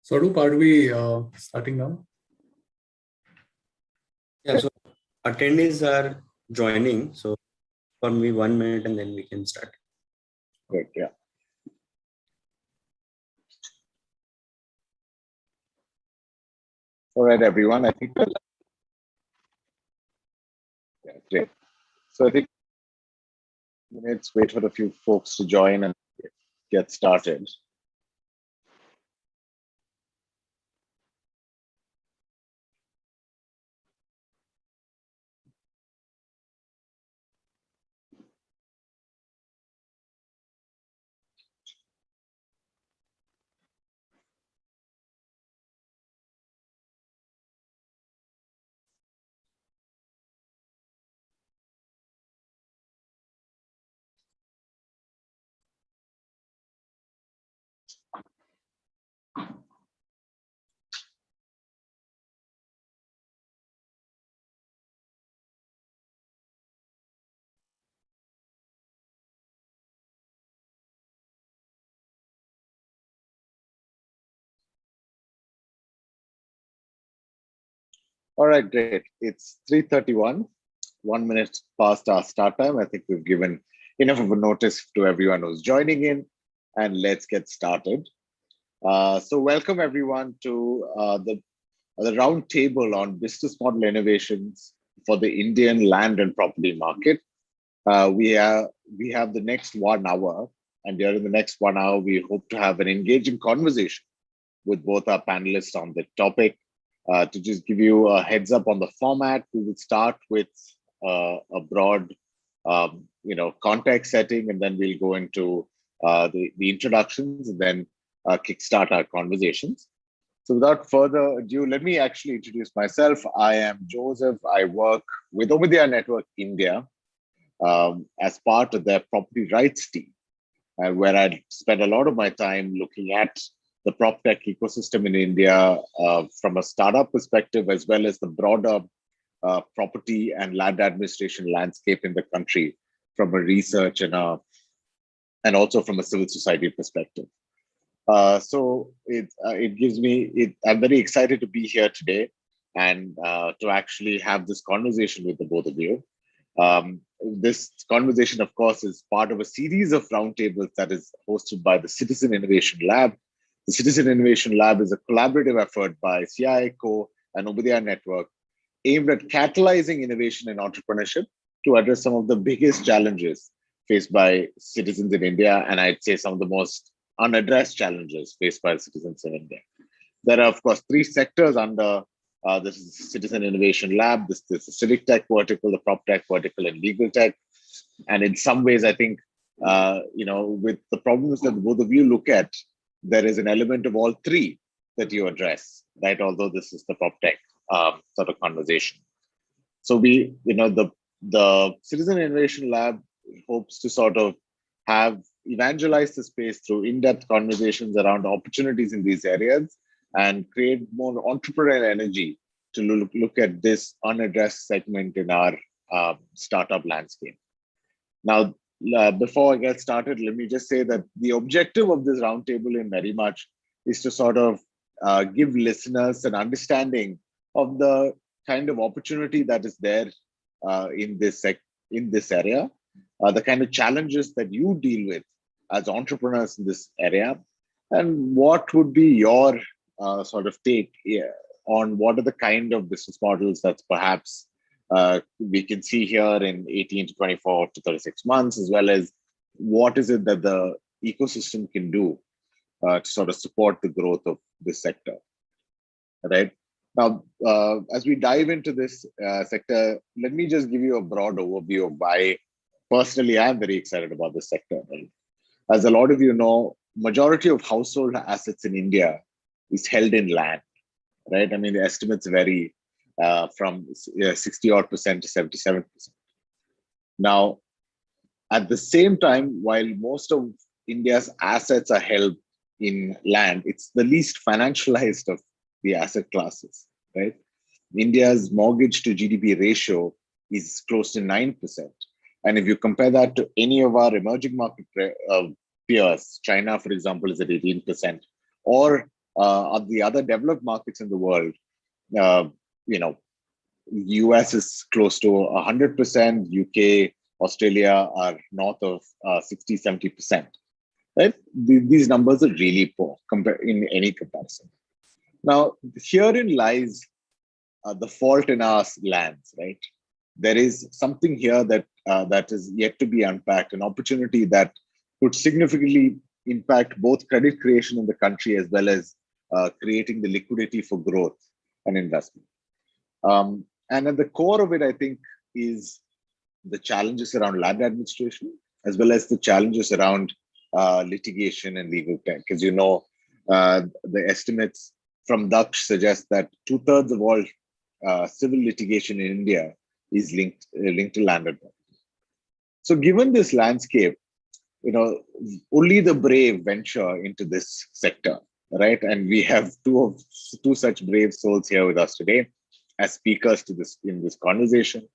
Swaroop, are we starting now? Yeah, so attendees are joining. So for me, 1 minute and then we can start. Good, yeah. All right, everyone. I think yeah, great. So I think let's wait for a few folks to join and get started. All right, great. It's 3:31, 1 minute past our start time. I think we've given enough of a notice to everyone who's joining in, and let's get started. So welcome everyone to the round table on business model innovations for the Indian land and property market. We have the next 1 hour, and during the next 1 hour, we hope to have an engaging conversation with both our panelists on the topic. To just give you a heads up on the format, we will start with a broad, context setting, and then we'll go into the introductions, and then kickstart our conversations. So without further ado, let me actually introduce myself. I am Joseph. I work with Omidyar Network India as part of their property rights team, where I spend a lot of my time looking at the prop tech ecosystem in India from a startup perspective, as well as the broader property and land administration landscape in the country from a research and also from a civil society perspective. So it gives me, I'm very excited to be here today and to actually have this conversation with the both of you. This conversation, of course, is part of a series of roundtables that is hosted by the Citizen Innovation Lab. The Citizen Innovation Lab is a collaborative effort by CIICO and Omidyar Network aimed at catalyzing innovation and entrepreneurship to address some of the biggest challenges faced by citizens in India, and I'd say some of the most unaddressed challenges faced by citizens in India. There are, of course, 3 sectors under this is Citizen Innovation Lab. This is the civic tech vertical, the prop tech vertical, and legal tech. And in some ways, I think, with the problems that both of you look at, there is an element of all 3 that you address, right? Although this is the prop tech sort of conversation. So the Citizen Innovation Lab hopes to sort of evangelize the space through in-depth conversations around opportunities in these areas and create more entrepreneurial energy to look at this unaddressed segment in our startup landscape. Now, before I get started, let me just say that the objective of this roundtable in very much is to sort of give listeners an understanding of the kind of opportunity that is there in this area, the kind of challenges that you deal with as entrepreneurs in this area, and what would be your sort of take on what are the kind of business models that's perhaps we can see here in 18 to 24 to 36 months, as well as what is it that the ecosystem can do to sort of support the growth of this sector, right? Now, as we dive into this sector, let me just give you a broad overview of why personally I'm very excited about this sector. Right? As a lot of you know, majority of household assets in India is held in land, right? I mean, the estimates vary from 60-odd% to 77%. Now, at the same time, while most of India's assets are held in land, it's the least financialized of the asset classes, right? India's mortgage to GDP ratio is close to 9%. And if you compare that to any of our emerging market peers, China, for example, is at 18%, or of the other developed markets in the world, uh, you know, US is close to 100%, UK, Australia are north of 60, 70%. Right? These numbers are really poor in any comparison. Now, herein lies the fault in our lands, right? There is something here that is yet to be unpacked, an opportunity that could significantly impact both credit creation in the country as well as creating the liquidity for growth and investment. And at the core of it, I think, is the challenges around land administration, as well as the challenges around litigation and legal tech. As you know, the estimates from Daksh suggest that 2/3 of all civil litigation in India is linked to land and property. So, given this landscape, only the brave venture into this sector, right? And we have two such brave souls here with us today as speakers to this in this conversation.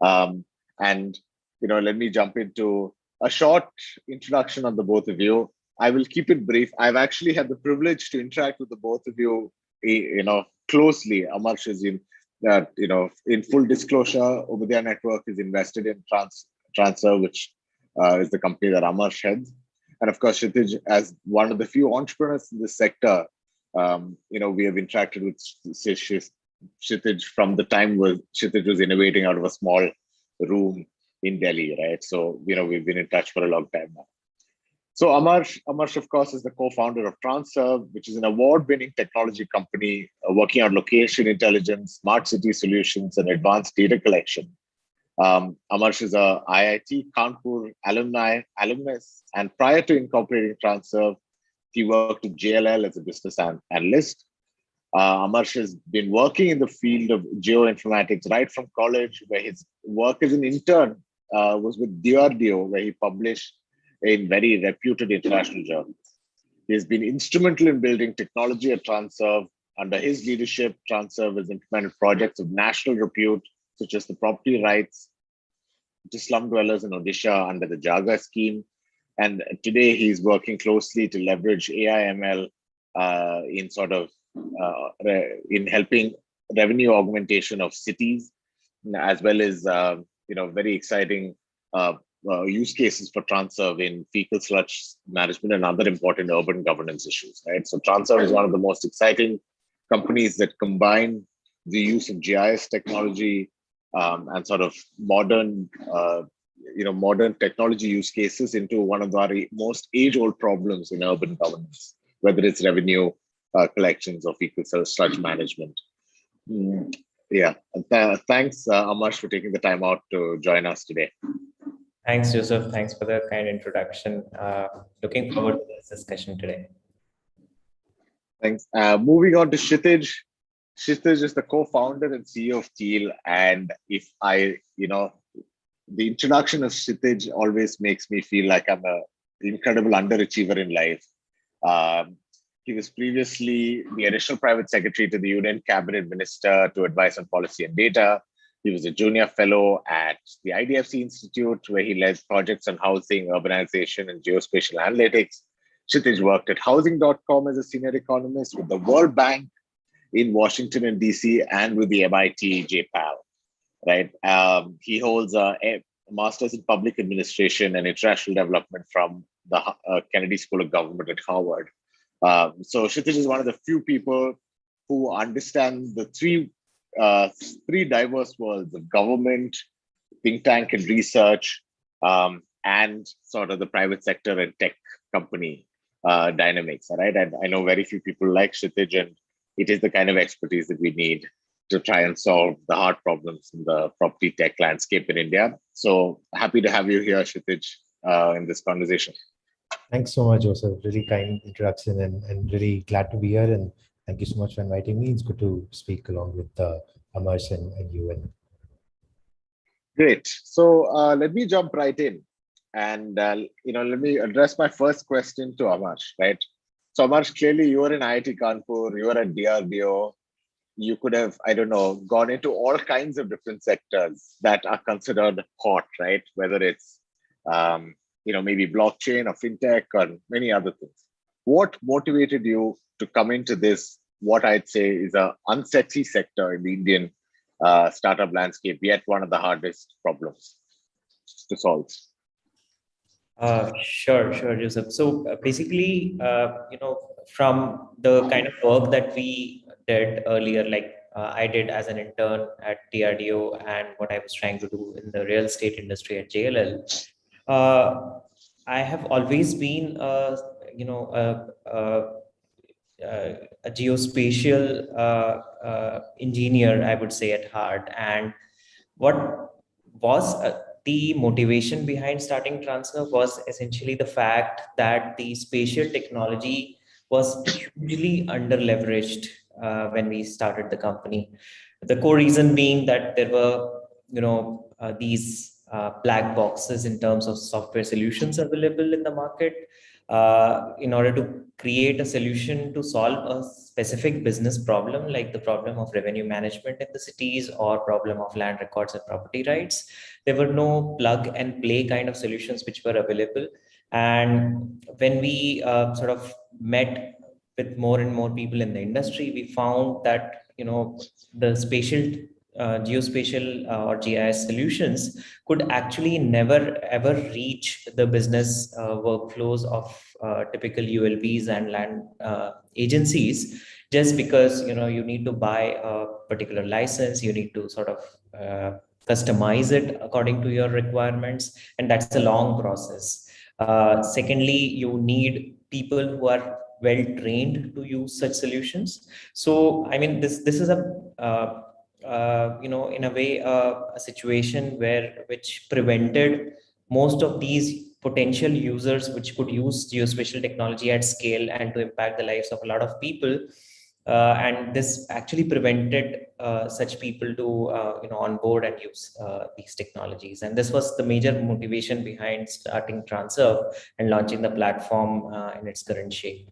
And let me jump into a short introduction on the both of you. I will keep it brief. I've actually had the privilege to interact with the both of you, closely. Amarsh is in full disclosure, Ubudaya Network is invested in Transerve, which is the company that Amarsh heads. And of course, Kshitij, as one of the few entrepreneurs in this sector, we have interacted with Kshitij from the time Kshitij was innovating out of a small room in Delhi, right? So, we've been in touch for a long time now. So Amarsh, of course, is the co-founder of Transerve, which is an award-winning technology company working on location intelligence, smart city solutions, and advanced data collection. Amarsh is a IIT Kanpur alumnus, and prior to incorporating Transerve, he worked at JLL as a business analyst. Amarsh has been working in the field of geoinformatics right from college, where his work as an intern was with DRDO, where he published in very reputed international journals. He has been instrumental in building technology at Transerve. Under his leadership, Transerve has implemented projects of national repute, such as the property rights to slum dwellers in Odisha under the Jaga scheme. And today he's working closely to leverage AI/ML in helping revenue augmentation of cities, as well as very exciting use cases for Transerve in fecal sludge management and other important urban governance issues. Right. So Transerve is one of the most exciting companies that combine the use of GIS technology and sort of modern technology use cases into one of the most age-old problems in urban governance, whether it's revenue collections or fecal sludge management. Thanks, Amarsh, for taking the time out to join us today. Thanks, Joseph. Thanks for the kind introduction. Looking forward to this discussion today. Thanks. Moving on to Kshitij. Kshitij is the co-founder and CEO of Teal. And the introduction of Kshitij always makes me feel like I'm an incredible underachiever in life. He was previously the additional private secretary to the Union Cabinet Minister to advise on policy and data. He was a junior fellow at the IDFC Institute, where he led projects on housing, urbanization, and geospatial analytics. Kshitij worked at housing.com as a senior economist with the World Bank in Washington and DC and with the MIT JPAL, right? He holds a master's in public administration and international development from the Kennedy School of Government at Harvard. So Kshitij is one of the few people who understand the three diverse worlds of government, think tank and research, and sort of the private sector and tech company dynamics, right? And I know very few people like Kshitij, and it is the kind of expertise that we need to try and solve the hard problems in the property tech landscape in India. So happy to have you here, Kshitij, in this conversation. Thanks so much, Joseph. Really kind introduction and really glad to be here. And thank you so much for inviting me. It's good to speak along with Amarsh and you. Great. So let me jump right in. And, let me address my first question to Amarsh, right? So Amarsh, clearly you were in IIT Kanpur, you were at DRDO. You could have, gone into all kinds of different sectors that are considered hot, right? Whether it's, maybe blockchain or fintech or many other things. what motivated you to come into this, what I'd say is a unsexy sector in the Indian startup landscape, yet one of the hardest problems to solve? Sure, Joseph. So basically, from the kind of work that we did earlier, like I did as an intern at DRDO and what I was trying to do in the real estate industry at JLL, I have always been, a geospatial engineer, I would say, at heart. And what was the motivation behind starting Transnerve was essentially the fact that the spatial technology was hugely under leveraged when we started the company. The core reason being that there were, these black boxes in terms of software solutions available in the market. In order to create a solution to solve a specific business problem, like the problem of revenue management in the cities or problem of land records and property rights, there were no plug and play kind of solutions which were available. And when we sort of met with more and more people in the industry, we found that the spatial geospatial or GIS solutions could actually never ever reach the business workflows of typical ULBs and land agencies, just because you need to buy a particular license, you need to sort of customize it according to your requirements, and that's a long process. Secondly, you need people who are well trained to use such solutions. So I mean, this is a in a way, a situation which prevented most of these potential users which could use geospatial technology at scale and to impact the lives of a lot of people. And this actually prevented such people to onboard and use these technologies. And this was the major motivation behind starting Transnerve and launching the platform in its current shape.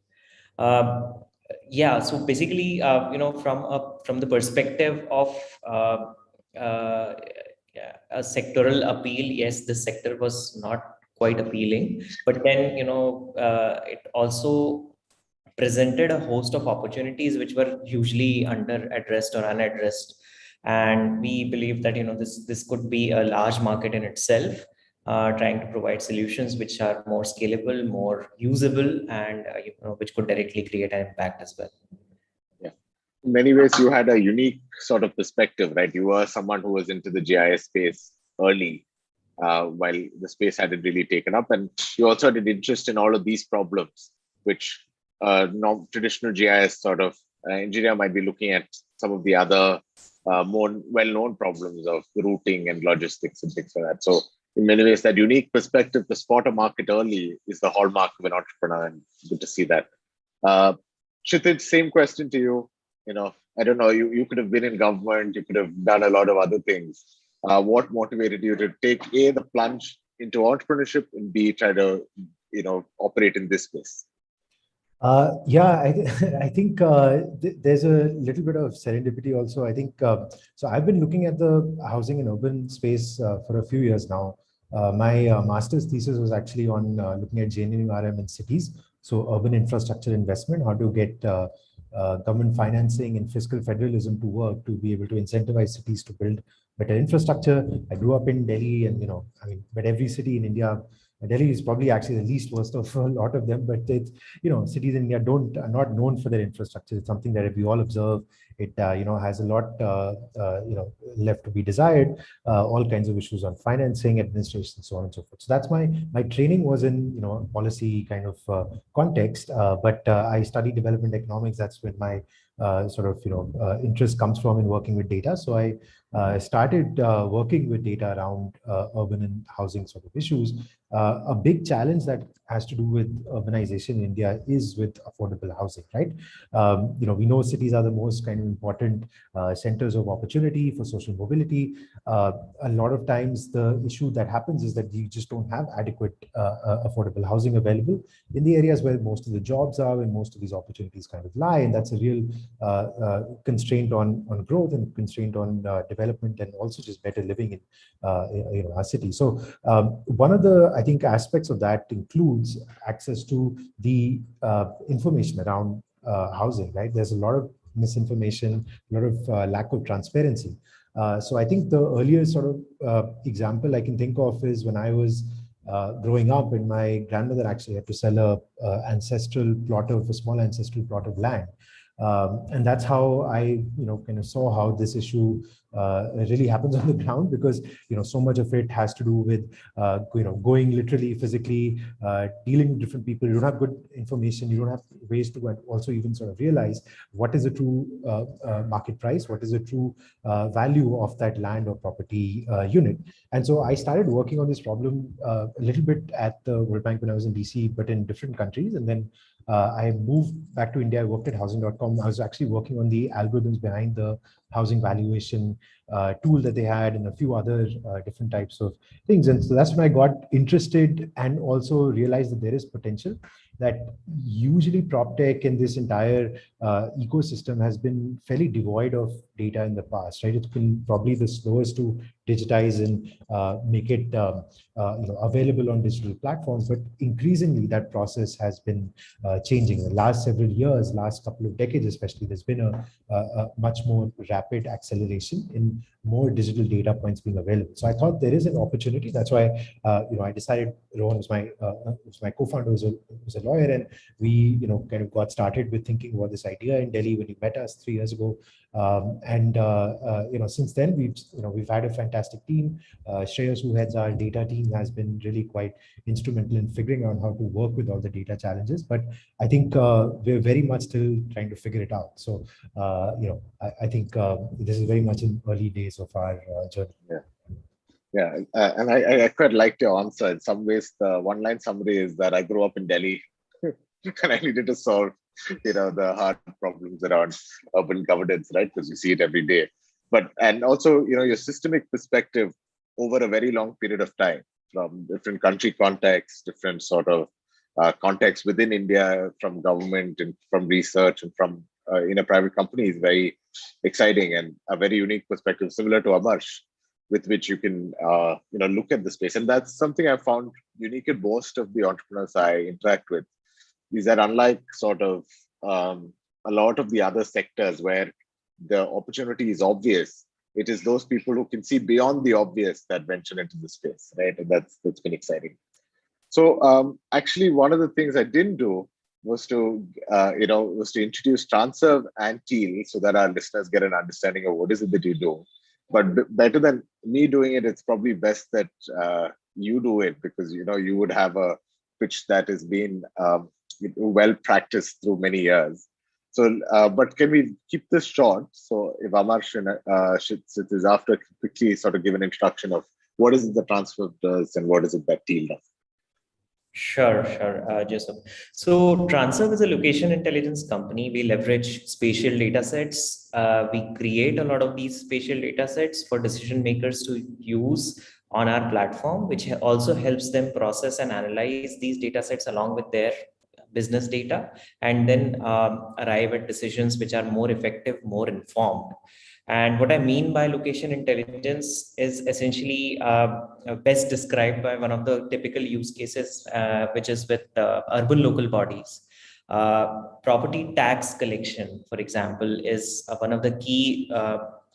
Yeah, so basically, from the perspective of a sectoral appeal, yes, this sector was not quite appealing, but then it also presented a host of opportunities which were usually under addressed or unaddressed, and we believe that this could be a large market in itself. Trying to provide solutions which are more scalable, more usable, and which could directly create an impact as well. Yeah, in many ways, you had a unique sort of perspective, right? You were someone who was into the GIS space early, while the space hadn't really taken up, and you also had an interest in all of these problems, which non-traditional GIS sort of engineer might be looking at some of the other more well-known problems of routing and logistics and things like that. So in many ways, that unique perspective to spot a market early is the hallmark of an entrepreneur, and good to see that. Kshitij, same question to you. I don't know, you could have been in government, you could have done a lot of other things. What motivated you to take A, the plunge into entrepreneurship, and B, try to operate in this space? Yeah, I think there's a little bit of serendipity also. I think so. I've been looking at the housing and urban space for a few years now. My master's thesis was actually on looking at GNURM in cities, so urban infrastructure investment, how to get government financing and fiscal federalism to work to be able to incentivize cities to build better infrastructure. I grew up in Delhi, and but every city in India. Delhi is probably actually the least worst of a lot of them, but it's, cities in India are not known for their infrastructure. It's something that if we all observe, it has a lot left to be desired. All kinds of issues on financing, administration, so on and so forth. So that's my training was in policy kind of context, but I studied development economics. That's when my interest comes from in working with data. So I started working with data around urban and housing sort of issues. A big challenge that has to do with urbanization in India is with affordable housing, right? We know cities are the most kind of important centers of opportunity for social mobility. A lot of times the issue that happens is that you just don't have adequate affordable housing available in the areas where most of the jobs are and most of these opportunities kind of lie. And that's a real constraint on growth and constraint on development and also just better living in our city. So one of the, I think, aspects of that include includes access to the information around housing, right? There's a lot of misinformation, a lot of lack of transparency. So I think the earlier sort of example I can think of is when I was growing up, and my grandmother actually had to sell a small ancestral plot of land. And that's how I, kind of saw how this issue really happens on the ground, because so much of it has to do with going literally, physically, dealing with different people. You don't have good information. You don't have ways to also even sort of realize what is the true market price, what is the true value of that land or property unit. And so I started working on this problem a little bit at the World Bank when I was in DC, but in different countries. And then I moved back to India. I worked at housing.com. I was actually working on the algorithms behind the housing valuation tool that they had, and a few other different types of things. And so that's when I got interested and also realized that there is potential, that usually prop tech and this entire ecosystem has been fairly devoid of data in the past, right? It's been probably the slowest to digitize and make it available on digital platforms, but increasingly that process has been changing. In the last several years, last couple of decades especially, there's been a much more rapid acceleration in more digital data points being available. So I thought there is an opportunity. That's why I decided. Rohan was my co-founder, was a lawyer, and we kind of got started with thinking about this idea in Delhi when he met us 3 years ago. Since then we've had a fantastic team. Shreyas, who heads our data team, has been really quite instrumental in figuring out how to work with all the data challenges. But I think we're very much still trying to figure it out. So I think this is very much in early days of our journey. Yeah, and I quite liked your answer. In some ways, the one-line summary is that I grew up in Delhi and I needed to solve, the hard problems around urban governance, right? Because you see it every day. And also, your systemic perspective over a very long period of time, from different country contexts, different sort of contexts within India, from government and from research and from in a private company, is very exciting and a very unique perspective, similar to Amarsh, with which you can look at the space. And that's something I found unique in most of the entrepreneurs I interact with, is that unlike sort of a lot of the other sectors where the opportunity is obvious, it is those people who can see beyond the obvious that venture into the space, right? And that's been exciting. So actually, one of the things I didn't do was to introduce Transerve and Teal, so that our listeners get an understanding of what is it that you do. But better than me doing it, it's probably best that you do it, because you would have a pitch that has been well practiced through many years. So, but can we keep this short? So, if Amarsh is after, quickly sort of give an introduction of what is it that Transerve does and what is it that Teal does. Sure, Joseph. So Transerve is a location intelligence company. We leverage spatial data sets. We create a lot of these spatial data sets for decision makers to use on our platform, which also helps them process and analyze these data sets along with their business data, and then arrive at decisions which are more effective, more informed. And what I mean by location intelligence is essentially best described by one of the typical use cases, which is with urban local bodies. Property tax collection, for example, is one of the key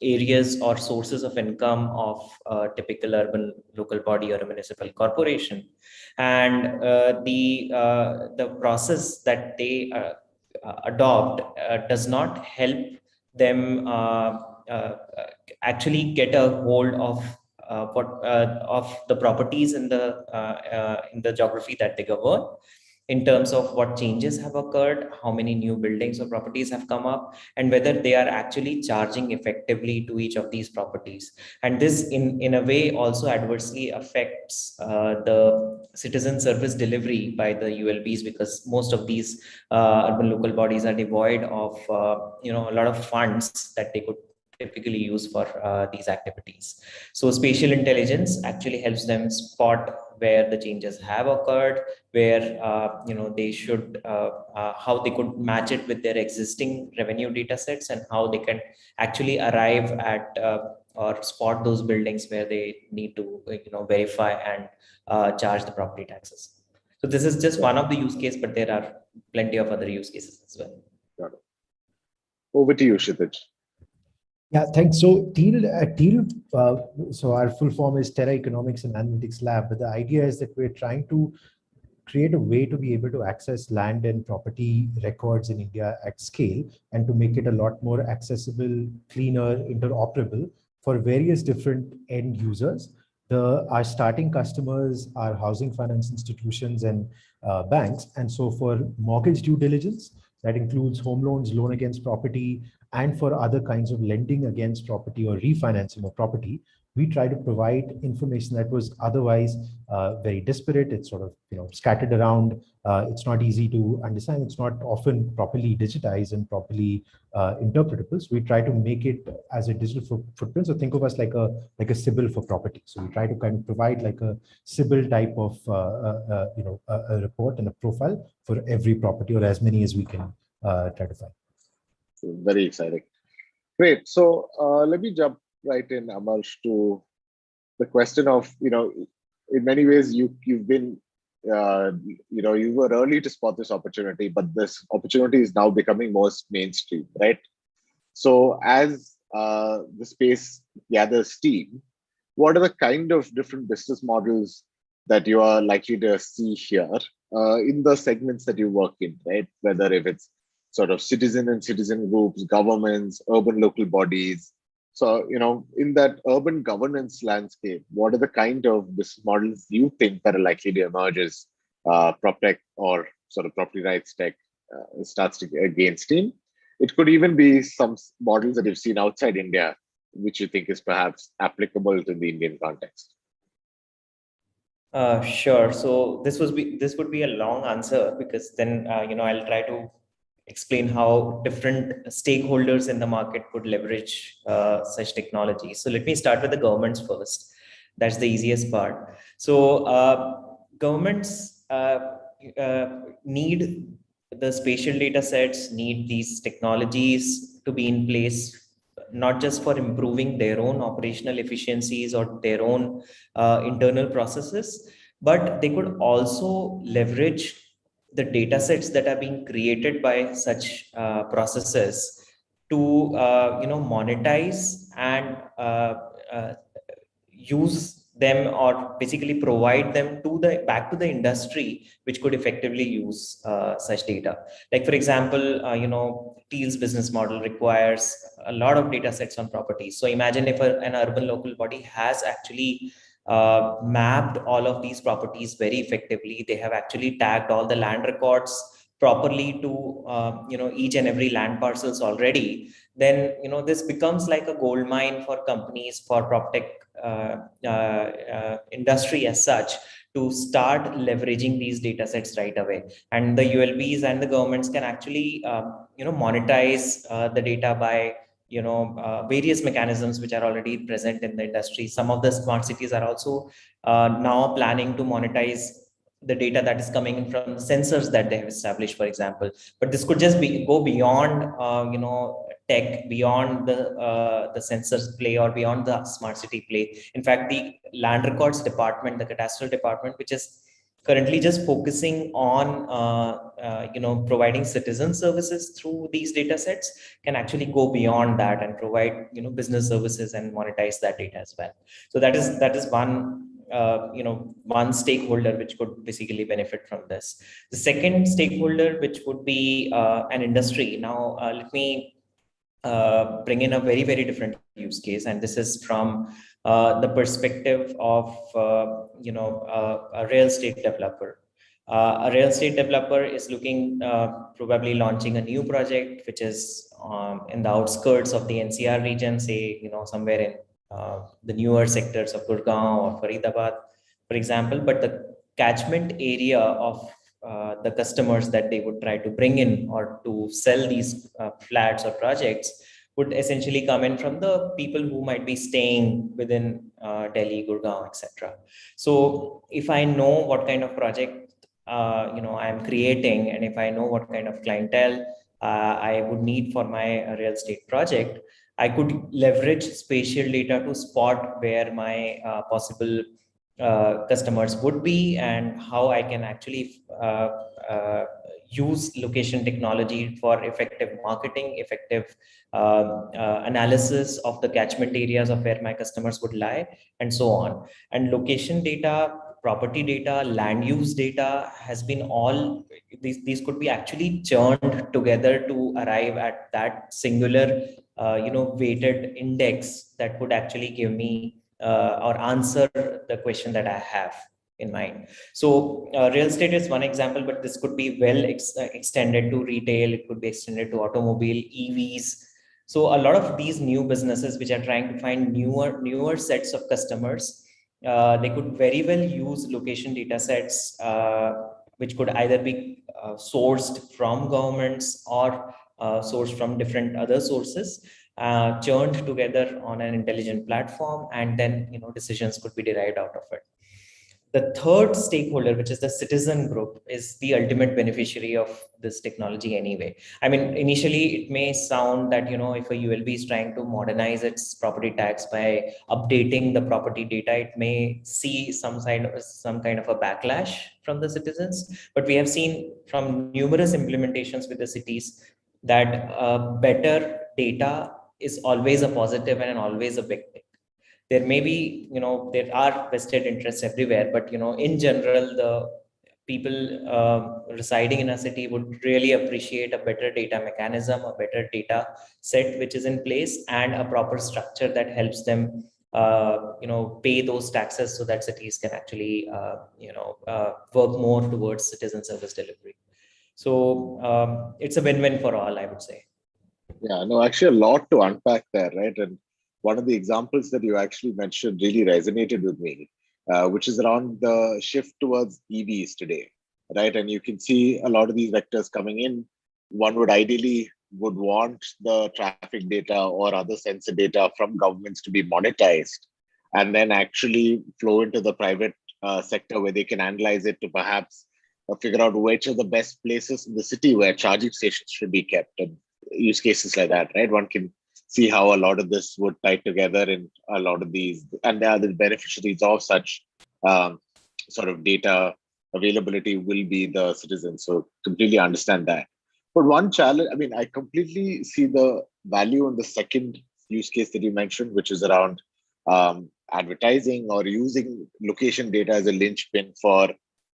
areas or sources of income of a typical urban local body or a municipal corporation. And the process that they adopt does not help them actually get a hold of the properties in the geography that they govern, in terms of what changes have occurred, how many new buildings or properties have come up, and whether they are actually charging effectively to each of these properties. And this in a way also adversely affects the citizen service delivery by the ULBs, because most of these urban local bodies are devoid of a lot of funds that they could typically use for these activities. So spatial intelligence actually helps them spot where the changes have occurred, where they should, how they could match it with their existing revenue data sets, and how they can actually arrive at or spot those buildings where they need to verify and charge the property taxes. So this is just one of the use case, but there are plenty of other use cases as well. Got it. Over to you, Kshitij. Yeah, thanks. So TEAL, so our full form is Terra Economics and Analytics Lab. But the idea is that we're trying to create a way to be able to access land and property records in India at scale and to make it a lot more accessible, cleaner, interoperable for various different end users. Our starting customers are housing finance institutions and banks. And so for mortgage due diligence, that includes home loans, loan against property, and for other kinds of lending against property or refinancing of property, we try to provide information that was otherwise very disparate. It's sort of scattered around. It's not easy to understand. It's not often properly digitized and properly interpretable. So we try to make it as a digital footprint. So think of us like a CIBIL for property. So we try to kind of provide like a CIBIL type of a report and a profile for every property, or as many as we can try to find. Very exciting. Great. So let me jump right in, Amarsh, to the question of, in many ways, you've been, you were early to spot this opportunity, but this opportunity is now becoming more mainstream, right? So as the space gathers steam, what are the kind of different business models that you are likely to see here in the segments that you work in, right? Whether if it's sort of citizen and citizen groups, governments, urban local bodies. So, in that urban governance landscape, what are the kind of business models you think that are likely to emerge as PropTech or sort of property rights tech starts to gain steam? It could even be some models that you've seen outside India, which you think is perhaps applicable to the Indian context. Sure. So this would be a long answer, because then I'll try to explain how different stakeholders in the market could leverage such technology. So let me start with the governments first. That's the easiest part. So governments need the spatial data sets, need these technologies to be in place, not just for improving their own operational efficiencies or their own internal processes, but they could also leverage the data sets that are being created by such processes to monetize and use them, or basically provide them back to the industry, which could effectively use such data. Like, for example, TEAL's business model requires a lot of data sets on properties. So imagine if an urban local body has actually mapped all of these properties very effectively. They have actually tagged all the land records properly to each and every land parcels already. Then this becomes like a gold mine for companies, for PropTech industry as such, to start leveraging these data sets right away. And the ULBs and the governments can actually monetize the data by various mechanisms which are already present in the industry. Some of the smart cities are also now planning to monetize the data that is coming in from the sensors that they have established, for example. But this could just go beyond tech, beyond the sensors play, or beyond the smart city play. In fact, the land records department, the cadastral department, which is currently just focusing on providing citizen services through these data sets, can actually go beyond that and provide business services and monetize that data as well. So that is one one stakeholder which could basically benefit from this. The second stakeholder, which would be an industry. Now let me bring in a very, very different use case, and this is from the perspective of a real estate developer. A real estate developer is looking, probably launching a new project which is in the outskirts of the NCR region, say somewhere in the newer sectors of Gurgaon or Faridabad, for example. But the catchment area of the customers that they would try to bring in or to sell these flats or projects would essentially come in from the people who might be staying within Delhi, Gurgaon, etc. So if I know what kind of project I'm creating, and if I know what kind of clientele I would need for my real estate project, I could leverage spatial data to spot where my possible customers would be, and how I can actually use location technology for effective marketing, effective analysis of the catchment areas of where my customers would lie, and so on. And location data, property data, land use data has been all, these could be actually churned together to arrive at that singular, weighted index that would actually give me or answer the question that I have in mind. So real estate is one example, but this could be well extended to retail. It could be extended to automobile, EVs. So a lot of these new businesses which are trying to find newer sets of customers, they could very well use location data sets, which could either be sourced from governments or sourced from different other sources, churned together on an intelligent platform, and then decisions could be derived out of it. The third stakeholder, which is the citizen group, is the ultimate beneficiary of this technology anyway. I mean, initially it may sound that, if a ULB is trying to modernize its property tax by updating the property data, it may see some kind of a backlash from the citizens. But we have seen from numerous implementations with the cities that better data is always a positive and always a big thing. There may be, there are vested interests everywhere, but, in general, the people residing in a city would really appreciate a better data mechanism, a better data set which is in place, and a proper structure that helps them, pay those taxes so that cities can actually, work more towards citizen service delivery. So it's a win-win for all, I would say. Yeah, no, actually a lot to unpack there, right? And one of the examples that you actually mentioned really resonated with me, which is around the shift towards EVs today, right? And you can see a lot of these vectors coming in. One would ideally want the traffic data or other sensor data from governments to be monetized and then actually flow into the private sector where they can analyze it to perhaps figure out which are the best places in the city where charging stations should be kept, and use cases like that, right? One can see how a lot of this would tie together in a lot of these, and the beneficiaries of such sort of data availability will be the citizens. So completely understand that. But one challenge, I mean, I completely see the value in the second use case that you mentioned, which is around advertising or using location data as a linchpin for,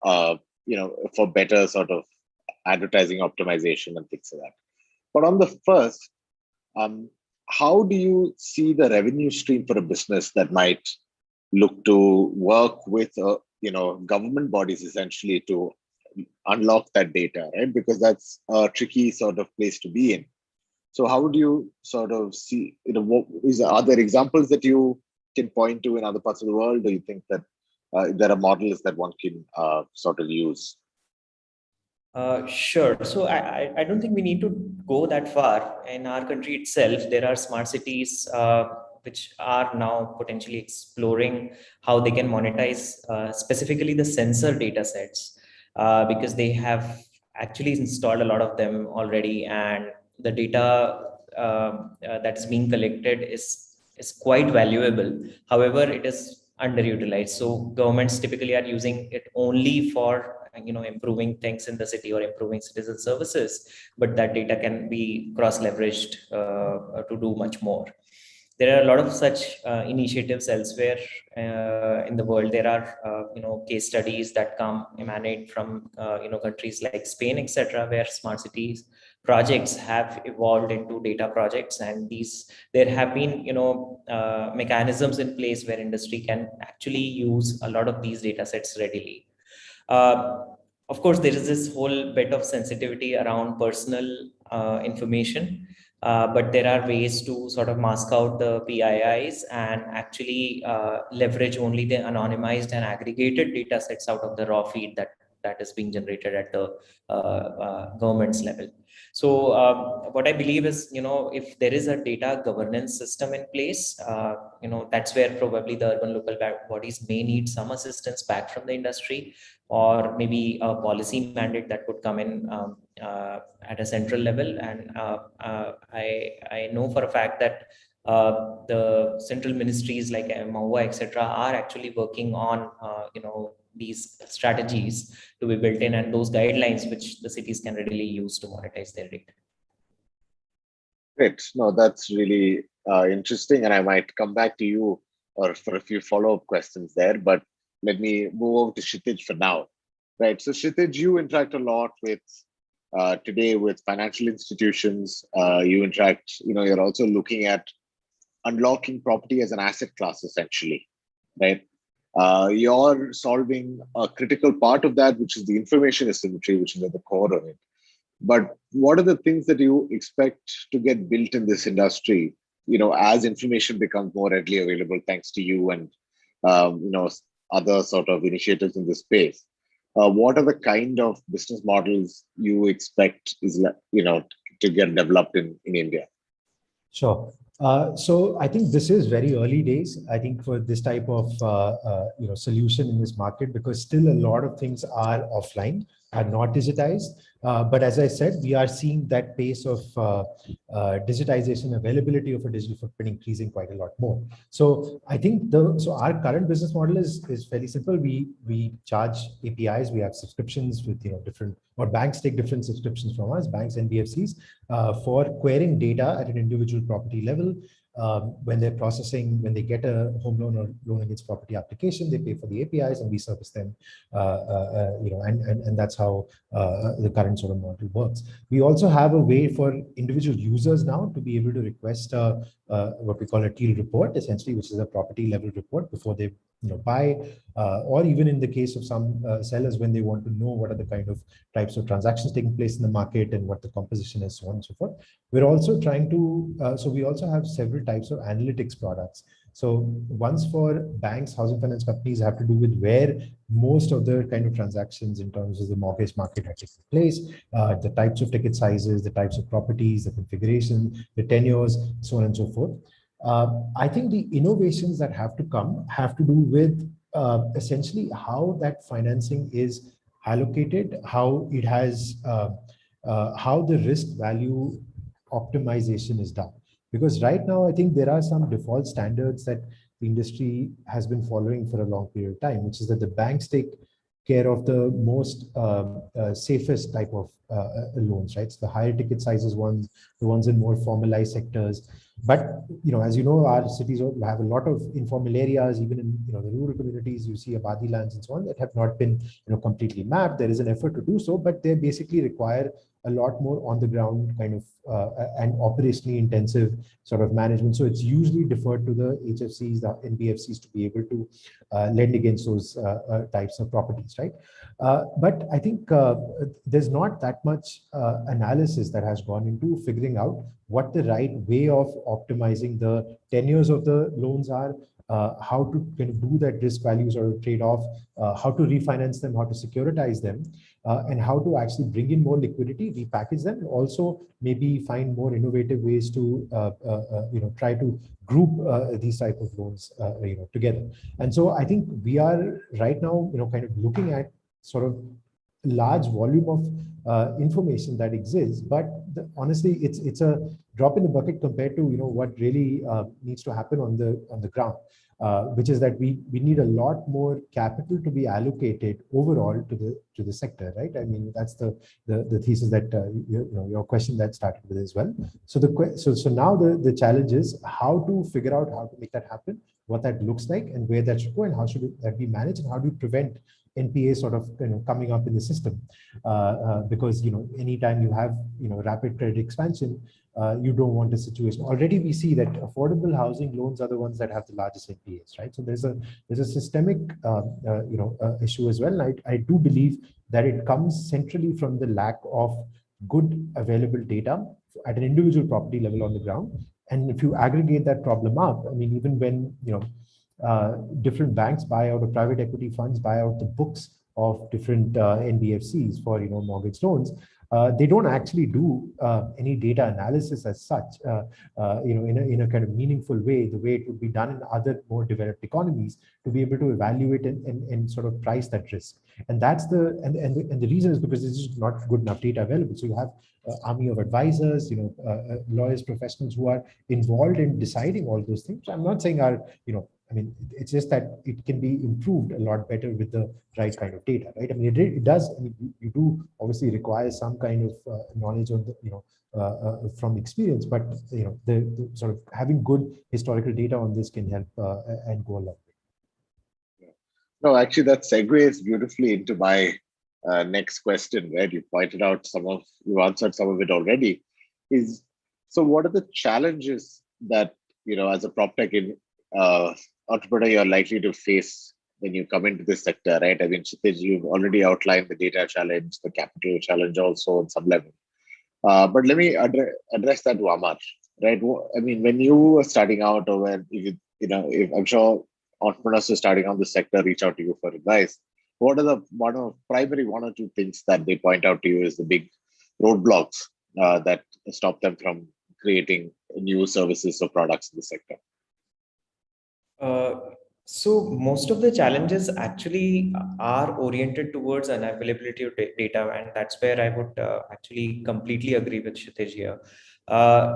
for better sort of advertising optimization and things like that. But on the first, how do you see the revenue stream for a business that might look to work with, government bodies essentially to unlock that data, right? Because that's a tricky sort of place to be in. So how would you sort of see, are there examples that you can point to in other parts of the world? Do you think that there are models that one can sort of use? Sure. So I don't think we need to go that far. In our country itself, there are smart cities which are now potentially exploring how they can monetize specifically the sensor data sets, because they have actually installed a lot of them already, and the data that is being collected is quite valuable. However, it is underutilized. So governments typically are using it only for improving things in the city or improving citizen services, but that data can be cross leveraged to do much more. There are a lot of such initiatives elsewhere in the world. There are case studies that emanate from countries like Spain, etc., where smart cities projects have evolved into data projects, and there have been mechanisms in place where industry can actually use a lot of these data sets readily. Of course, there is this whole bit of sensitivity around personal information, but there are ways to sort of mask out the PIIs and actually leverage only the anonymized and aggregated data sets out of the raw feed that is being generated at the government's level. So what I believe is, if there is a data governance system in place, that's where probably the urban local bodies may need some assistance back from the industry, or maybe a policy mandate that would come in at a central level. And I know for a fact that The central ministries like MoHUA, etc., are actually working on these strategies to be built in, and those guidelines which the cities can readily use to monetize their data. Great. No, that's really interesting. And I might come back to you or for a few follow-up questions there, but let me move over to Kshitij for now. Right. So Kshitij, you interact a lot with today with financial institutions. You interact, you're also looking at unlocking property as an asset class, essentially, right? You're solving a critical part of that, which is the information asymmetry, which is at the core of it. But what are the things that you expect to get built in this industry, as information becomes more readily available, thanks to you and, other sort of initiatives in this space? What are the kind of business models you expect to get developed in India? Sure. So I think this is very early days, I think, for this type of solution in this market, because still a lot of things are offline, are not digitized. But as I said, we are seeing that pace of digitization, availability of a digital footprint increasing quite a lot more. So I think our current business model is fairly simple. We charge APIs, we have subscriptions with different, or banks take different subscriptions from us, banks, NBFCs, for querying data at an individual property level. When they're processing, when they get a home loan or loan against property application, they pay for the APIs and we service them, and that's how the current sort of model works. We also have a way for individual users now to be able to request what we call a TEAL report, essentially, which is a property level report before they buy, or even in the case of some sellers, when they want to know what are the kind of types of transactions taking place in the market and what the composition is, so on and so forth. We're also trying to, so we also have several types of analytics products. So once for banks, housing finance companies have to do with where most of the kind of transactions in terms of the mortgage market are taking place, the types of ticket sizes, the types of properties, the configuration, the tenures, so on and so forth. I think the innovations that have to come have to do with essentially how that financing is allocated, how it has, how the risk value optimization is done. Because right now, I think there are some default standards that the industry has been following for a long period of time, which is that the banks take care of the most safest type of loans, right? So the higher ticket sizes ones, the ones in more formalized sectors. But as you know, our cities have a lot of informal areas, even in the rural communities. You see abadi lands and so on that have not been completely mapped. There is an effort to do so, but they basically require a lot more on the ground kind of and operationally intensive sort of management. So it's usually deferred to the HFCs, the NBFCs, to be able to lend against those types of properties, right? But I think there's not that much analysis that has gone into figuring out what the right way of optimizing the tenures of the loans are, how to kind of do that risk value sort of trade-off, how to refinance them, how to securitize them, and how to actually bring in more liquidity, repackage them, and also maybe find more innovative ways to try to group these type of loans together. And so I think we are right now kind of looking at sort of large volume of information that exists, but honestly, it's a drop in the bucket compared to what really needs to happen on the ground, which is that we need a lot more capital to be allocated overall to the sector, right? I mean, that's the thesis that your question that started with as well. So so now the challenge is how to figure out how to make that happen, what that looks like, and where that should go, and how should that be managed, and how do you prevent NPA sort of coming up in the system, because anytime you have rapid credit expansion, you don't want a situation. Already we see that affordable housing loans are the ones that have the largest NPAs, right? So there's a systemic issue as well. And I do believe that it comes centrally from the lack of good available data at an individual property level on the ground. And if you aggregate that problem up, I mean, even when different banks buy out, or private equity funds buy out the books of different NBFCs for mortgage loans. They don't actually do any data analysis as such, in a kind of meaningful way, the way it would be done in other more developed economies, to be able to evaluate and sort of price that risk. And that's the reason is because there's just not good enough data available. So you have army of advisors, lawyers, professionals who are involved in deciding all those things. I'm not saying it's just that it can be improved a lot better with the right kind of data, right? I mean, it does. I mean, you do obviously require some kind of knowledge on the, from experience, but the sort of having good historical data on this can help and go a long way. No, actually, that segues beautifully into my next question, right? You answered some of it already. So what are the challenges that, as a prop tech entrepreneur, you're likely to face when you come into this sector, right? I mean, Kshitij, you've already outlined the data challenge, the capital challenge also on some level. But let me address that to Amar, right? I mean, when you were starting out, or when, if I'm sure entrepreneurs who are starting out the sector reach out to you for advice, what are the primary one or two things that they point out to you as the big roadblocks that stop them from creating new services or products in the sector? So most of the challenges actually are oriented towards unavailability of data, and that's where I would actually completely agree with Kshitij here.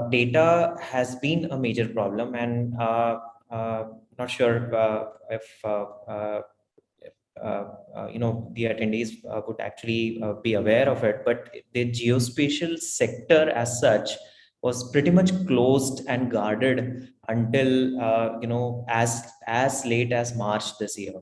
Data has been a major problem, and not sure if the attendees would actually be aware of it, but the geospatial sector as such was pretty much closed and guarded until as late as March this year.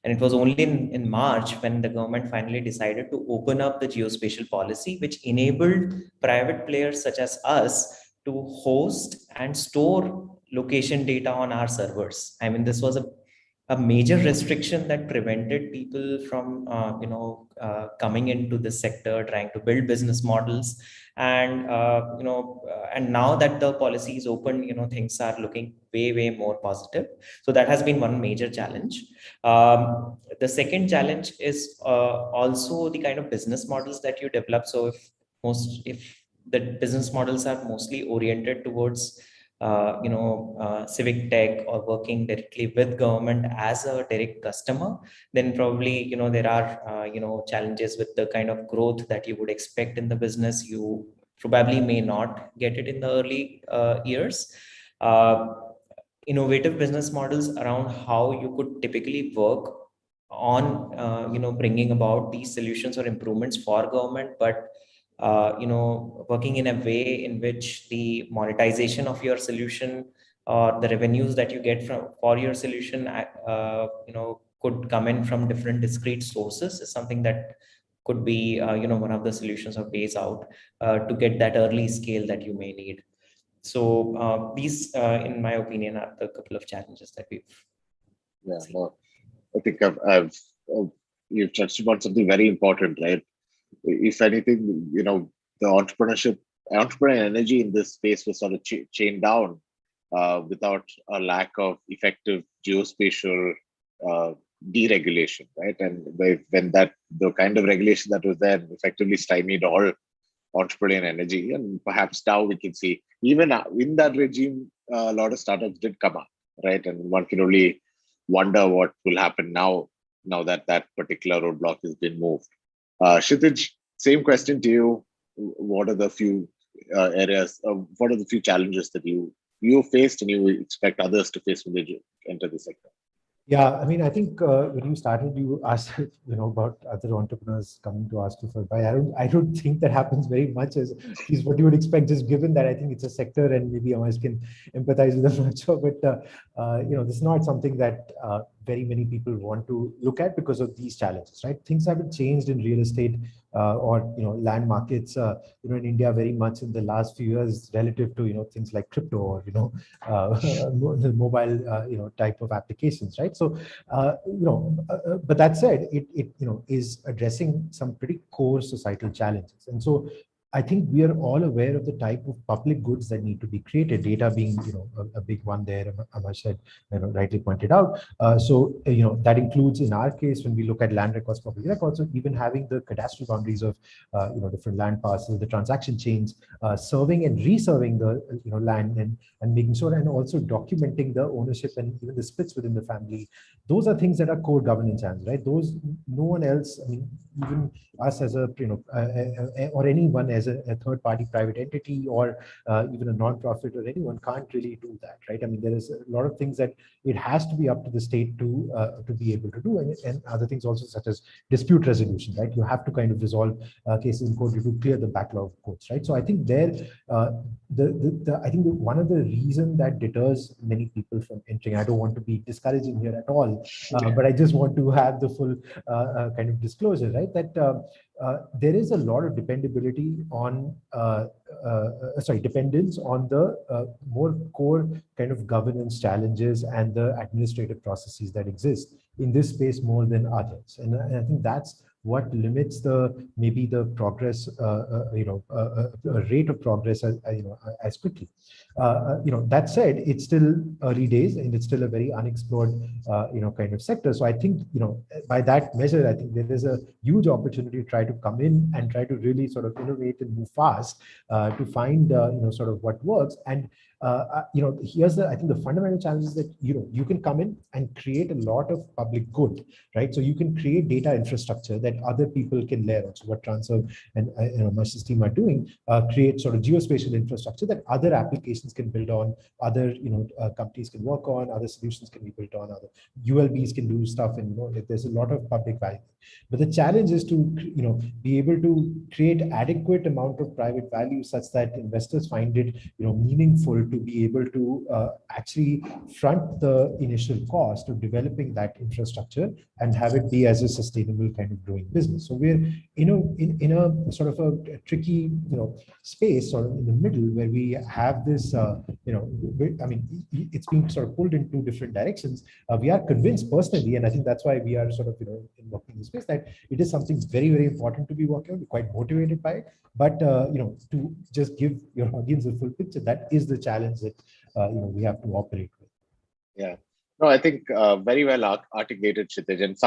And it was only in March when the government finally decided to open up the geospatial policy, which enabled private players such as us to host and store location data on our servers. I mean, this was a major restriction that prevented people from coming into this sector, trying to build business models. And and now that the policy is open, things are looking way more positive. So that has been one major challenge. The second challenge is also the kind of business models that you develop. So if the business models are mostly oriented towards civic tech or working directly with government as a direct customer, then probably there are challenges with the kind of growth that you would expect in the business. You probably may not get it in the early years. Innovative business models around how you could typically work on bringing about these solutions or improvements for government, but working in a way in which the monetization of your solution or the revenues that you get for your solution, could come in from different discrete sources is something that could be, one of the solutions or ways out to get that early scale that you may need. So these, in my opinion, are the couple of challenges that we've seen. No, I think you've touched upon something very important, right? If anything, the entrepreneurial energy in this space was sort of chained down without a lack of effective geospatial deregulation, right? And when the kind of regulation that was there effectively stymied all entrepreneurial energy, and perhaps now we can see even in that regime, a lot of startups did come up, right? And one can only wonder what will happen now that that particular roadblock has been moved. Kshitij, same question to you. What are the few areas, what are the few challenges that you faced and you expect others to face when they enter the sector? Yeah, I mean, I think when you started, you asked, about other entrepreneurs coming to ask you for advice. I don't think that happens very much as is what you would expect, just given that I think it's a sector and maybe Amar can empathize with them much. But this is not something that very many people want to look at because of these challenges, right? Things haven't changed in real estate or land markets, in India very much in the last few years relative to things like crypto or the mobile type of applications, right? So but that said, it is addressing some pretty core societal challenges, and so I think we are all aware of the type of public goods that need to be created. Data being, a big one there. Amash had, rightly pointed out. That includes in our case when we look at land records, public records, so even having the cadastral boundaries of, different land parcels, the transaction chains, serving and reserving the, land and making sure, and also documenting the ownership and even the splits within the family. Those are things that are core governance channels, right? Those no one else. I mean, even us as a, or anyone as a third-party private entity or even a non-profit or anyone can't really do that, right? I mean, there is a lot of things that it has to be up to the state to be able to do, and other things also such as dispute resolution, right? You have to kind of resolve cases in court to clear the backlog of courts, right? So I think there, I think one of the reason that deters many people from entering, I don't want to be discouraging here at all, but I just want to have the full kind of disclosure, right? That there is a lot of dependence on the more core kind of governance challenges and the administrative processes that exist in this space more than others. And I think that's what limits maybe the progress, rate of progress as quickly. That said, it's still early days and it's still a very unexplored, kind of sector. So I think, by that measure, I think there is a huge opportunity to try to come in and try to really sort of innovate and move fast to find, sort of what works. And here's I think the fundamental challenge is that, you can come in and create a lot of public good, right? So you can create data infrastructure that other people can layer on. So what Transerve and Amash's team are doing, create sort of geospatial infrastructure that other applications can build on, other companies can work on, other solutions can be built on, other ULBs can do stuff, and there's a lot of public value. But the challenge is to be able to create adequate amount of private value such that investors find it meaningful to be able to actually front the initial cost of developing that infrastructure and have it be as a sustainable kind of growing business. So we're in a sort of a tricky space or in the middle where we have this I mean, it's being sort of pulled in two different directions. We are convinced personally, and I think that's why we are sort of in working in this space, that it is something very, very important to be working on. We're quite motivated by it, but to just give your audience a full picture, that is the challenge that we have to operate with. Yeah, no, I think very well articulated, Kshitij. And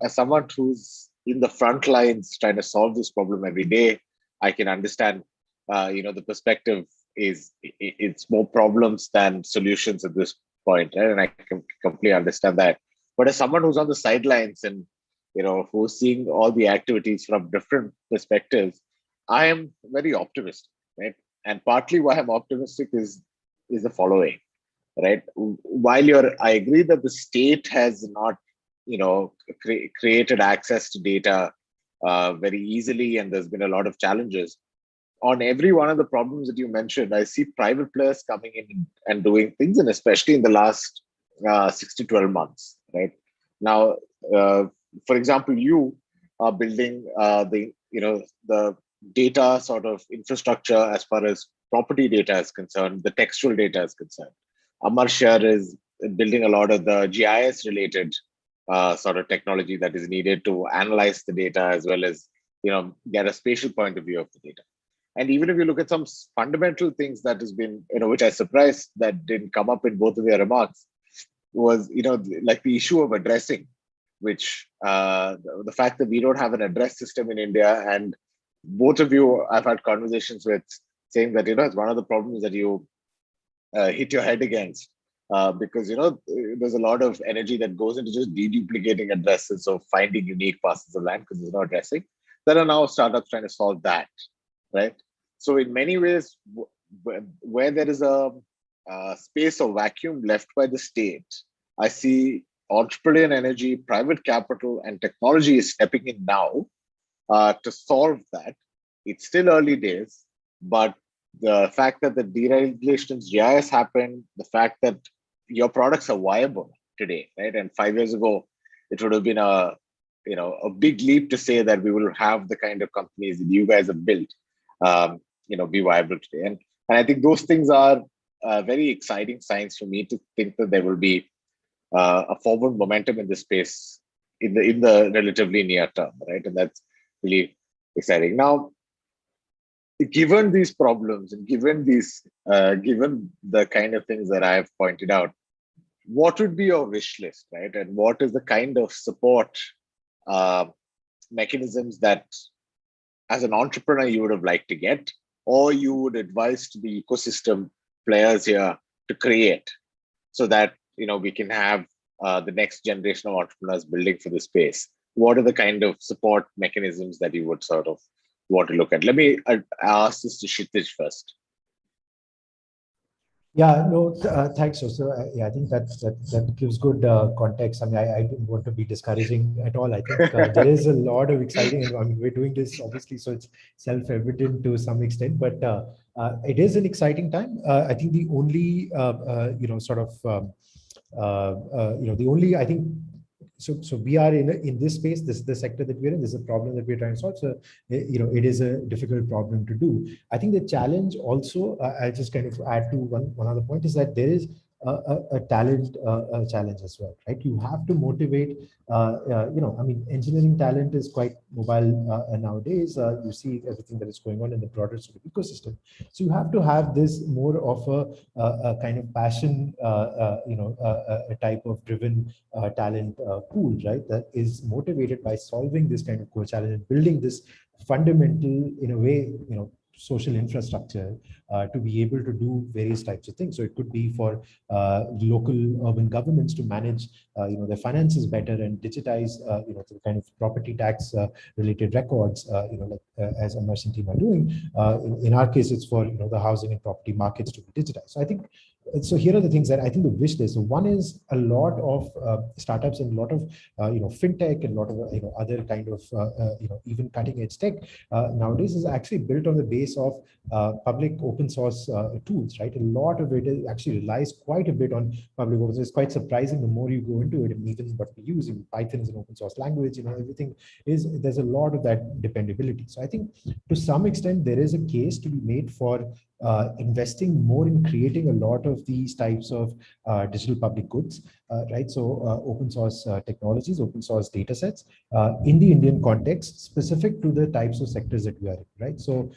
as someone who's in the front lines trying to solve this problem every day, I can understand. The perspective is it's more problems than solutions at this point, right? And I can completely understand that. But as someone who's on the sidelines and who's seeing all the activities from different perspectives, I am very optimistic, right? And partly why I'm optimistic is the following, right? While I agree that the state has not, created access to data very easily, and there's been a lot of challenges. On every one of the problems that you mentioned, I see private players coming in and doing things, and especially in the last 6 to 12 months, right? Now, for example, you are building the data sort of infrastructure as far as property data is concerned, the textual data is concerned. Amar Sher is building a lot of the GIS related sort of technology that is needed to analyze the data as well as get a spatial point of view of the data. And even if you look at some fundamental things that has been, which I surprised that didn't come up in both of your remarks, was, like the issue of addressing, which the fact that we don't have an address system in India, and both of you I've had conversations with saying that, it's one of the problems that you hit your head against because, there's a lot of energy that goes into just deduplicating addresses or finding unique parcels of land because there's no addressing. There are now startups trying to solve that. Right. So in many ways, where there is a space or vacuum left by the state, I see entrepreneurial energy, private capital, and technology is stepping in now to solve that. It's still early days, but the fact that the deregulations GIS happened, the fact that your products are viable today, right? And 5 years ago, it would have been a big leap to say that we will have the kind of companies that you guys have built be viable today. And I think those things are very exciting signs for me to think that there will be a forward momentum in this space in the relatively near term, right? And that's really exciting. Now, given these problems and given the kind of things that I have pointed out, what would be your wish list, right? And what is the kind of support mechanisms that, as an entrepreneur, you would have liked to get, or you would advise to the ecosystem players here to create, so that we can have the next generation of entrepreneurs building for the space? What are the kind of support mechanisms that you would sort of want to look at? Let me ask this to Kshitij first. Yeah, no, thanks. So yeah, I think that gives good context. I mean, I didn't want to be discouraging at all. I think there is a lot of exciting, and I mean, we're doing this obviously, so it's self-evident to some extent, but it is an exciting time. I think the only, the only, I think, so we are in this space. This is the sector that we're in. This is a problem that we're trying to solve. So it is a difficult problem to do. I think the challenge also, I'll just kind of add to one other point, is that there is a talent challenge as well, right? You have to motivate. I mean, engineering talent is quite mobile nowadays. You see everything that is going on in the broader sort of ecosystem. So you have to have this more of a kind of passion, a type of driven talent pool, right? That is motivated by solving this kind of core challenge and building this fundamental, in a way, social infrastructure to be able to do various types of things. So it could be for local urban governments to manage their finances better and digitize the kind of property tax related records, as Amarsh and team are doing. In our case, it's for the housing and property markets to be digitized. So I think, so here are the things that I think the wish list. So one is a lot of startups and a lot of fintech and a lot of other kind of even cutting edge tech nowadays is actually built on the base of public open source tools, right? A lot of it actually relies quite a bit on public open source. It's quite surprising the more you go into it, and even what we use. Python is an open source language. Everything is, there's a lot of that dependability. So I think to some extent there is a case to be made for investing more in creating a lot of these types of digital public goods, right? So open source technologies, open source data sets in the Indian context, specific to the types of sectors that we are in, right? So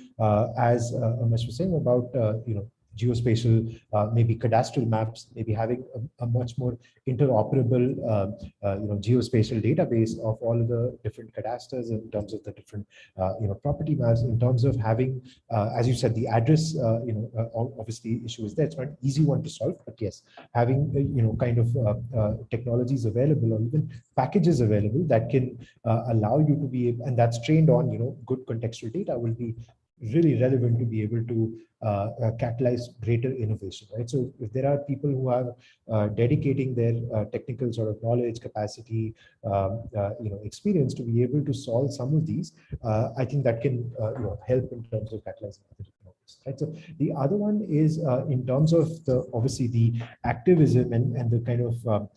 as Amesh was saying about, geospatial, maybe cadastral maps, maybe having a much more interoperable, geospatial database of all of the different cadasters in terms of the different, property maps, in terms of having, as you said, the address, obviously issue is there. It's not an easy one to solve, but yes, having, kind of technologies available or even packages available that can allow you to be, and that's trained on, good contextual data will be really relevant to be able to catalyze greater innovation, right? So if there are people who are dedicating their technical sort of knowledge, capacity, experience to be able to solve some of these, I think that can help in terms of catalyzing other technologies, right? So the other one is in terms of obviously the activism and the kind of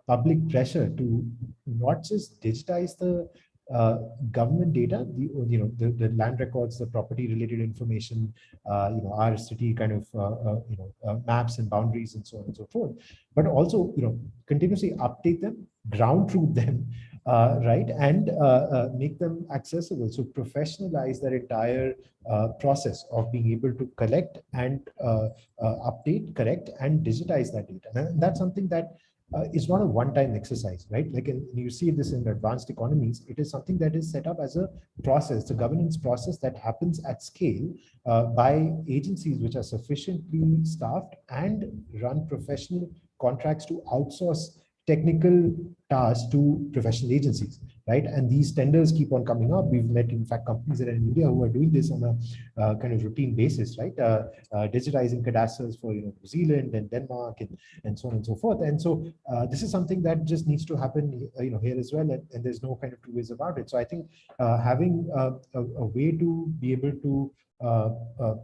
public pressure to not just digitize the government data, the land records, the property related information, our city kind of maps and boundaries and so on and so forth, but also continuously update them, ground truth them, right, and make them accessible. So professionalize that entire process of being able to collect and update, correct, and digitize that data. And that's something that is not a one-time exercise, right? Like you see this in advanced economies, it is something that is set up as a process, a governance process that happens at scale by agencies which are sufficiently staffed and run professional contracts to outsource technical tasks to professional agencies, right? And these tenders keep on coming up. We've met, in fact, companies that are in India who are doing this on a kind of routine basis, right? Digitizing cadasters for New Zealand and Denmark and so on and so forth. And so this is something that just needs to happen, here as well. And there's no kind of two ways about it. So I think having a way to be able to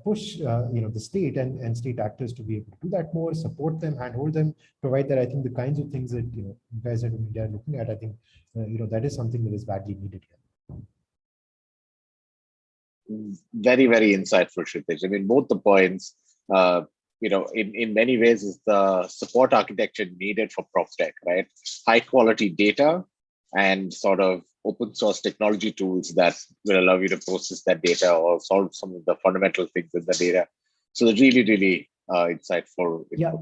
push the state and state actors to be able to do that more, support them, handhold them, provide that. I think the kinds of things that you guys at India are looking at, I think that is something that is badly needed here. Very, very insightful, Kshitij. I mean, both the points, in many ways is the support architecture needed for PropTech, right? High quality data and sort of open source technology tools that will allow you to process that data or solve some of the fundamental things in the data. So really, really insightful input. Yeah.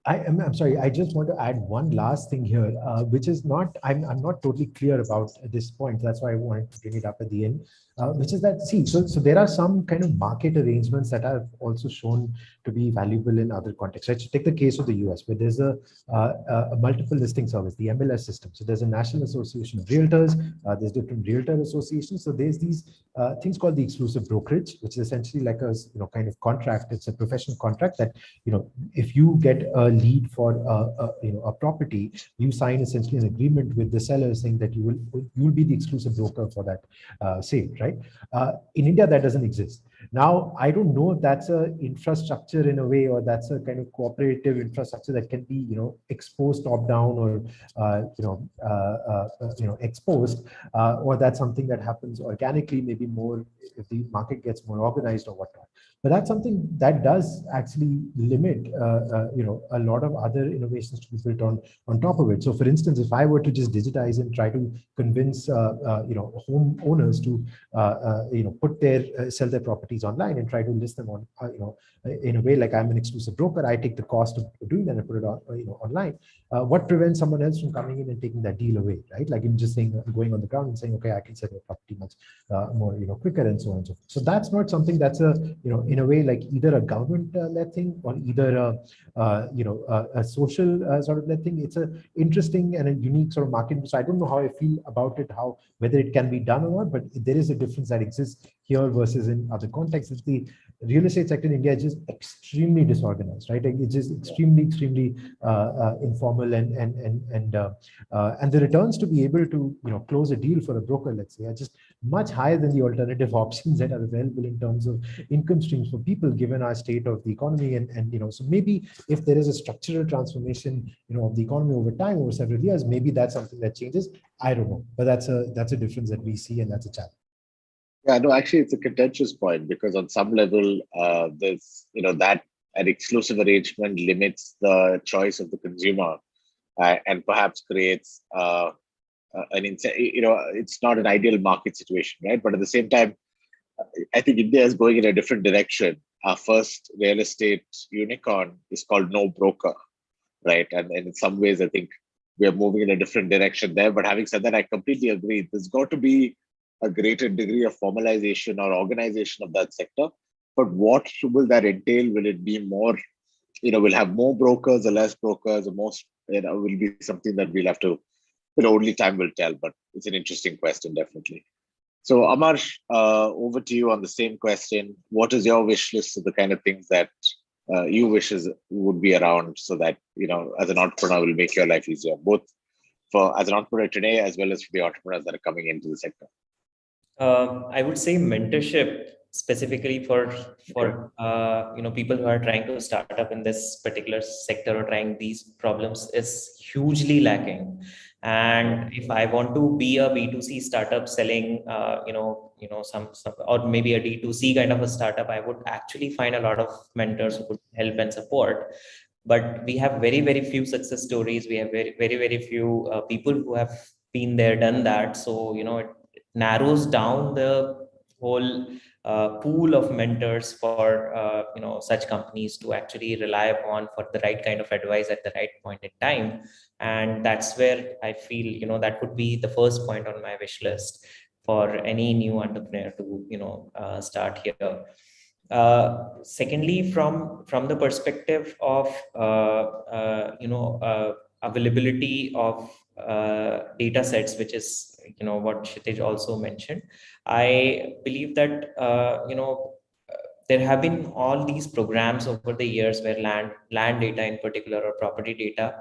I'm sorry. I just want to add one last thing here, which is not, I'm not totally clear about at this point. That's why I wanted to bring it up at the end, which is that, see, so there are some kind of market arrangements that are also shown to be valuable in other contexts. Right? So take the case of the US, where there's a multiple listing service, the MLS system. So there's a National Association of Realtors, there's different realtor associations. So there's these things called the exclusive brokerage, which is essentially like a kind of contract. It's a professional contract that, if you get a lead for a property, you sign essentially an agreement with the seller saying that you will be the exclusive broker for that sale, right? In India, that doesn't exist. Now, I don't know if that's a infrastructure in a way, or that's a kind of cooperative infrastructure that can be, exposed top down, or exposed, or that's something that happens organically, maybe more if the market gets more organized or whatnot. But that's something that does actually limit, a lot of other innovations to be built on top of it. So, for instance, if I were to just digitize and try to convince, home owners to, sell their properties online and try to list them on, in a way like I'm an exclusive broker, I take the cost of doing that and put it on, online. What prevents someone else from coming in and taking that deal away, right? Like I'm just saying, going on the ground and saying, okay, I can sell your property much more, quicker, and so on and so forth. So that's not something that's in a way like either a government-led thing or either a social sort of led thing. It's a interesting and a unique sort of market. So I don't know how I feel about it, whether it can be done or not, but there is a difference that exists here versus in other contexts. The real estate sector in India is just extremely disorganized, right? Like it's just extremely informal, and the returns to be able to close a deal for a broker, let's say, are just much higher than the alternative options that are available in terms of income streams for people, given our state of the economy, and so maybe if there is a structural transformation of the economy over time, over several years, maybe that's something that changes. I don't know, but that's a difference that we see, and that's a challenge. Yeah, no, actually, it's a contentious point because on some level, there's that an exclusive arrangement limits the choice of the consumer, and perhaps creates it's not an ideal market situation, right? But at the same time, I think India is going in a different direction. Our first real estate unicorn is called No Broker, right? And in some ways, I think we are moving in a different direction there. But having said that, I completely agree. There's got to be a greater degree of formalization or organization of that sector. But what will that entail? Will it be more, we'll have more brokers or less brokers, or most, will be something that we'll have to, only time will tell. But it's an interesting question, definitely. So Amar, over to you on the same question. What is your wish list of the kind of things that you wish would be around, so that, as an entrepreneur, will make your life easier, both as an entrepreneur today, as well as for the entrepreneurs that are coming into the sector? I would say mentorship, specifically for people who are trying to start up in this particular sector or trying these problems, is hugely lacking. And if I want to be a B2C startup selling, some or maybe a D2C kind of a startup, I would actually find a lot of mentors who could help and support. But we have very, very few success stories. We have very, very, very few people who have been there, done that. So, it narrows down the whole pool of mentors for such companies to actually rely upon for the right kind of advice at the right point in time. And that's where I feel that would be the first point on my wish list for any new entrepreneur to start here. Secondly, from the perspective of availability of data sets, which is what Kshitij also mentioned, I believe that there have been all these programs over the years where land data in particular, or property data,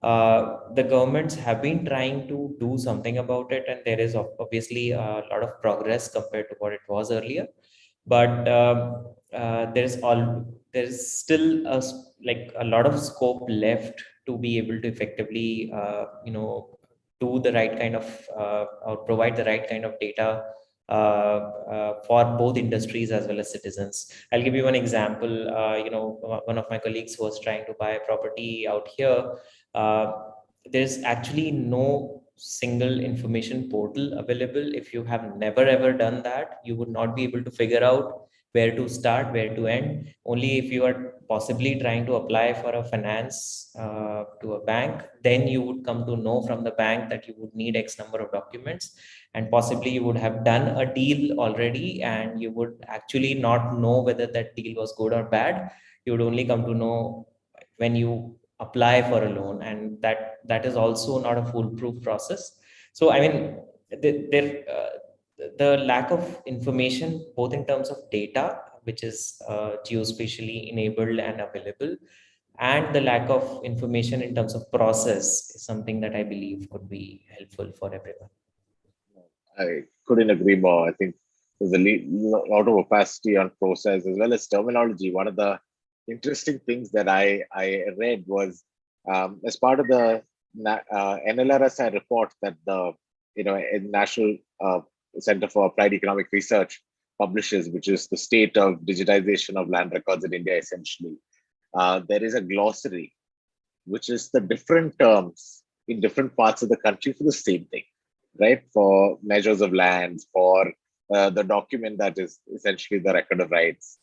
the governments have been trying to do something about it, and there is obviously a lot of progress compared to what it was earlier. But there's still a lot of scope left to be able to effectively do the right kind of or provide the right kind of data for both industries as well as citizens. I'll give you one example. One of my colleagues who was trying to buy a property out here, there's actually no single information portal available. If you have never ever done that, you would not be able to figure out where to start, where to end. Only if you are possibly trying to apply for a finance to a bank, then you would come to know from the bank that you would need X number of documents, and possibly you would have done a deal already and you would actually not know whether that deal was good or bad. You would only come to know when you apply for a loan, and that is also not a foolproof process. So I mean, the lack of information, both in terms of data, which is geospatially enabled and available, and the lack of information in terms of process, is something that I believe could be helpful for everyone. I couldn't agree more. I think there's a lot of opacity on process as well as terminology. One of the interesting things that I read was as part of the NLRSI report that the National Center for Applied Economic Research publishes, which is the state of digitization of land records in India, essentially. There is a glossary, which is the different terms in different parts of the country for the same thing, right? For measures of lands, for the document that is essentially the record of rights,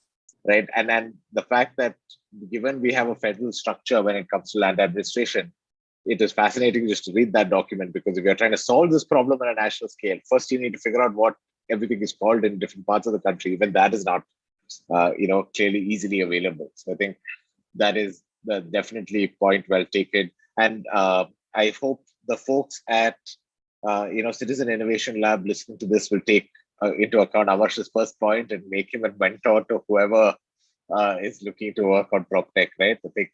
right? And then the fact that given we have a federal structure when it comes to land administration, it is fascinating just to read that document, because if you're trying to solve this problem on a national scale, first you need to figure out what everything is called in different parts of the country. Even that is not, clearly easily available. So I think that is definitely point well taken. And I hope the folks at Citizen Innovation Lab listening to this will take into account Amarsh's first point and make him a mentor to whoever is looking to work on PropTech, right? I think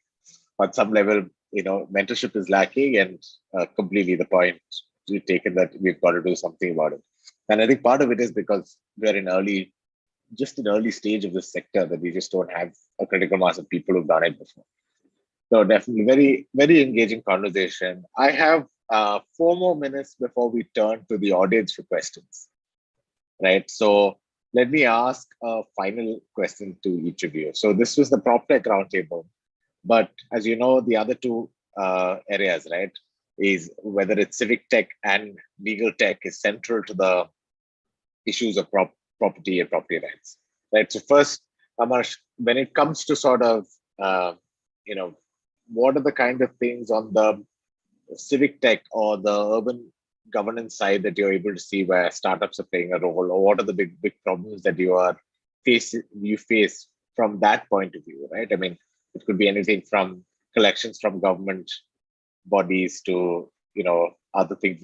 on some level, mentorship is lacking, and completely the point you've taken that we've got to do something about it. And I think part of it is because we're in early stage of this sector, that we just don't have a critical mass of people who've done it before. So definitely very, very engaging conversation. I have 4 more minutes before we turn to the audience for questions, right? So let me ask a final question to each of you. So this was the PropTech roundtable, but as you know, the other two areas, right, is whether it's civic tech and legal tech is central to the issues of property and property rights, right? So first, Amarsh, when it comes to sort of, what are the kind of things on the civic tech or the urban governance side that you're able to see where startups are playing a role, or what are the big problems that you face from that point of view, right? I mean, it could be anything from collections from government bodies to, other things,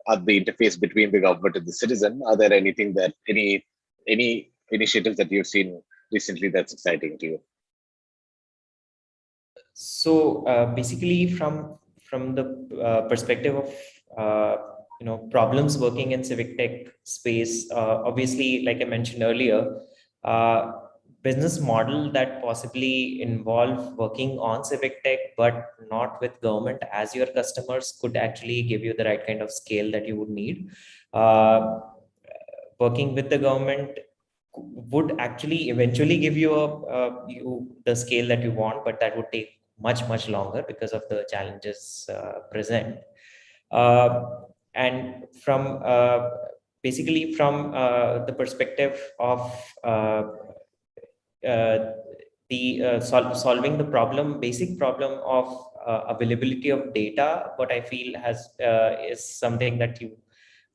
the interface between the government and the citizen. Are there any initiatives that you've seen recently that's exciting to you? So basically, from the perspective of problems working in civic tech space, obviously, like I mentioned earlier, business model that possibly involve working on civic tech but not with government as your customers could actually give you the right kind of scale that you would need. Working with the government would actually eventually give you the scale that you want, but that would take much longer because of the challenges present. And from basically from the perspective of solving the basic problem of availability of data, what I feel is something that you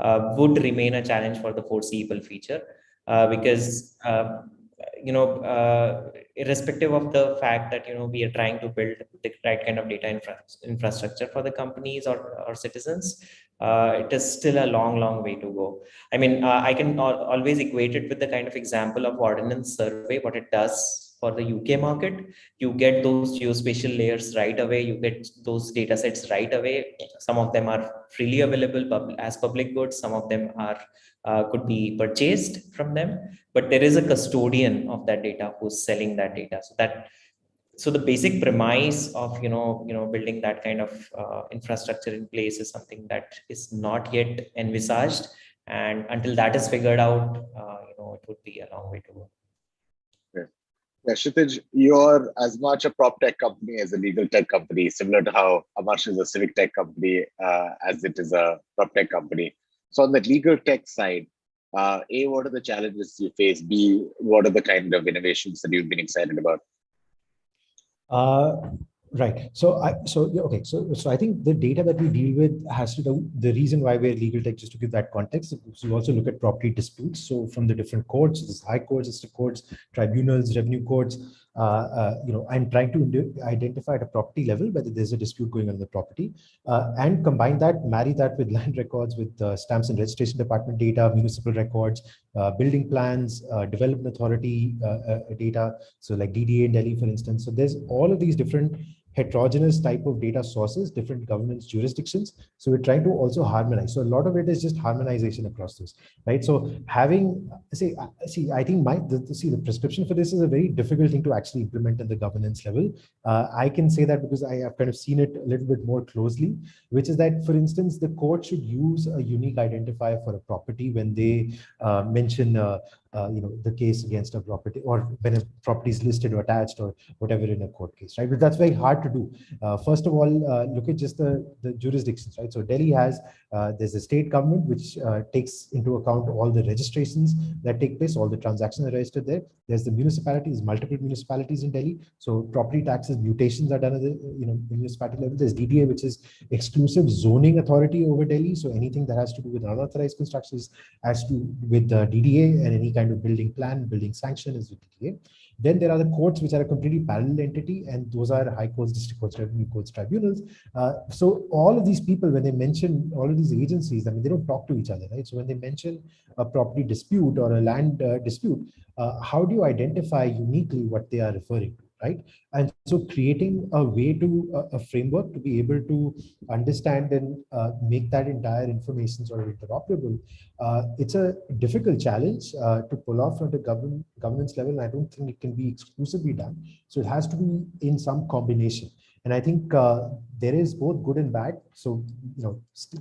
would remain a challenge for the foreseeable future, because irrespective of the fact that we are trying to build the right kind of data infrastructure for the companies or citizens, it is still a long way to go. I mean, I can always equate it with the kind of example of Ordnance Survey, what it does for the UK market. You get those geospatial layers right away, you get those data sets right away. Some of them are freely available as public goods, some of them are could be purchased from them, but there is a custodian of that data who's selling that data. So the basic premise of building that kind of infrastructure in place is something that is not yet envisaged, and until that is figured out, it would be a long way to go. Okay. Yeah, Kshitij, you're as much a prop tech company as a legal tech company, similar to how Amarsh is a civic tech company as it is a prop tech company. So on the legal tech side, A, what are the challenges you face? B, what are the kind of innovations that you've been excited about? Uh, right. So I think the data that we deal with has to do the reason why we're legal tech, just to give that context. So we also look at property disputes. So from the different courts, there's high courts, district courts, tribunals, revenue courts. I'm trying to identify at a property level whether there's a dispute going on in the property, and combine that, marry that with land records, with stamps and registration department data, municipal records, building plans, development authority data. So like DDA in Delhi, for instance. So there's all of these different heterogeneous type of data sources, different governance jurisdictions. So we're trying to also harmonize. So a lot of it is just harmonization across those, right? So having, I think the prescription for this is a very difficult thing to actually implement at the governance level. I can say that because I have kind of seen it a little bit more closely, which is that, for instance, the court should use a unique identifier for a property when they mention the case against a property, or when a property is listed or attached or whatever in a court case, right? But that's very hard to do. First of all, look at just the jurisdictions, right? So Delhi has, there's a state government which takes into account all the registrations that take place, all the transactions are registered there. There's the municipalities, multiple municipalities in Delhi. So property taxes, mutations are done at the municipality level. There's DDA, which is exclusive zoning authority over Delhi. So anything that has to do with unauthorized constructions has to do with DDA, and any kind of building plan, building sanction is with DDA. Then there are the courts, which are a completely parallel entity, and those are high courts, district courts, revenue courts, tribunals. So all of these people, when they mention all of these agencies, I mean, they don't talk to each other, right? So when they mention a property dispute or a land dispute, how do you identify uniquely what they are referring to, right? And so creating a way to a framework to be able to understand and make that entire information sort of interoperable. It's a difficult challenge to pull off at the governance level, and I don't think it can be exclusively done. So it has to be in some combination. And I think there is both good and bad. So,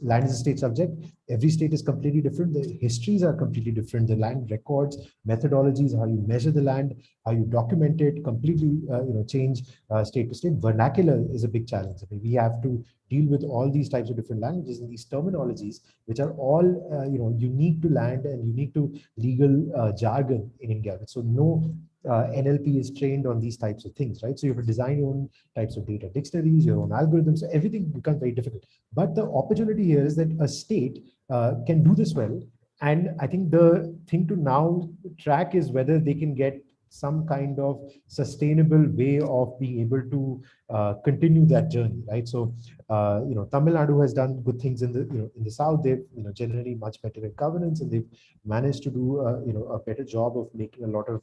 land is a state subject. Every state is completely different. The histories are completely different. The land records, methodologies, how you measure the land, how you document it, completely change state to state. Vernacular is a big challenge. I mean, we have to deal with all these types of different languages and these terminologies, which are all unique to land and unique to legal jargon in India. So no NLP is trained on these types of things, right? So you have to design your own types of data dictionaries, your own algorithms. So everything becomes very difficult. But the opportunity here is that a state can do this well. And I think the thing to now track is whether they can get some kind of sustainable way of being able to continue that journey, right? So, Tamil Nadu has done good things in the south. They've generally much better at governance, and they've managed to do a better job of making a lot of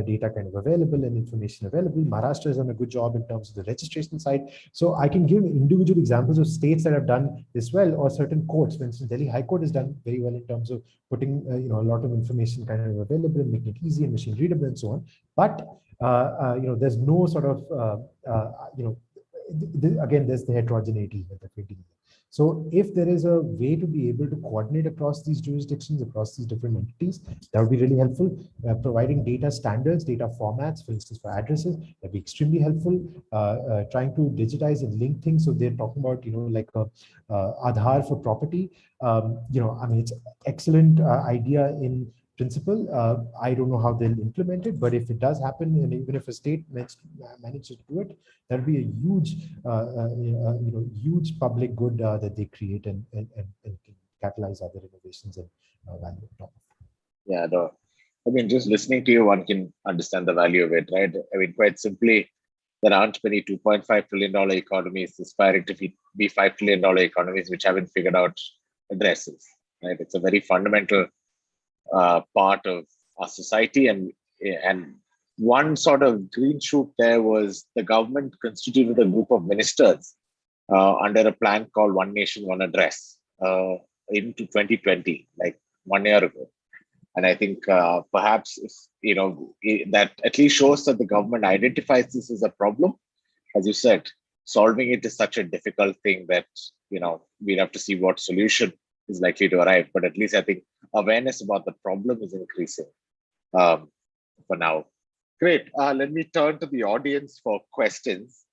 data kind of available and information available. Maharashtra has done a good job in terms of the registration side. So I can give individual examples of states that have done this well, or certain courts. For instance, Delhi High Court has done very well in terms of putting a lot of information kind of available and making it easy and machine readable and so on. But there's no sort of again, there's the heterogeneity that we're dealing with. So if there is a way to be able to coordinate across these jurisdictions, across these different entities, that would be really helpful. Providing data standards, data formats, for instance, for addresses, that'd be extremely helpful. Trying to digitize and link things. So they're talking about, like a Aadhaar for property. I mean, it's excellent idea in principle. I don't know how they'll implement it, but if it does happen, and even if a state manages to do it, that'll be a huge, huge public good that they create and can catalyze other innovations and value on top of. Yeah, I mean, just listening to you, one can understand the value of it, right? I mean, quite simply, there aren't many $2.5 trillion economies aspiring to be $5 trillion economies which haven't figured out addresses, right? It's a very fundamental part of our society, and one sort of green shoot there was the government constituted a group of ministers under a plan called One Nation, One Address into 2020, like 1 year ago. And I think perhaps if that at least shows that the government identifies this as a problem. As you said, solving it is such a difficult thing that we'll have to see what solution is likely to arrive. But at least I think awareness about the problem is increasing for now. Great. Let me turn to the audience for questions.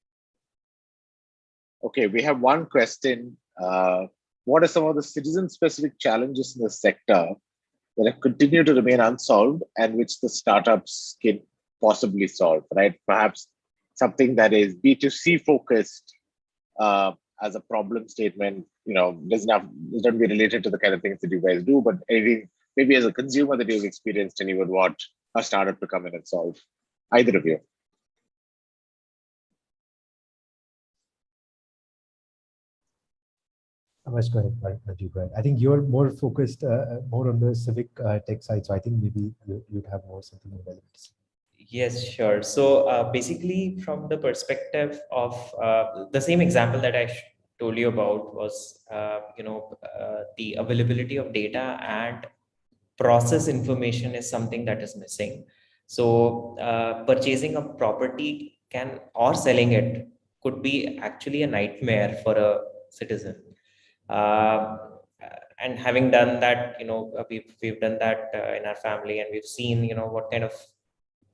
Okay, we have one question. What are some of the citizen-specific challenges in the sector that have continued to remain unsolved and which the startups can possibly solve, right? Perhaps something that is B2C focused as a problem statement, doesn't be related to the kind of things that you guys do, but anything maybe as a consumer that you've experienced and you would want a startup to come in and solve. Either of you. Let's go ahead, Rajiv. Go ahead. I think you're more focused, more on the civic tech side. So I think maybe you'd have more something more relevant to say. Yes, sure. So basically, from the perspective of the same example that I told you about was, the availability of data and process information is something that is missing. So purchasing a property or selling it could be actually a nightmare for a citizen. And having done that, we've done that in our family, and we've seen, what kind of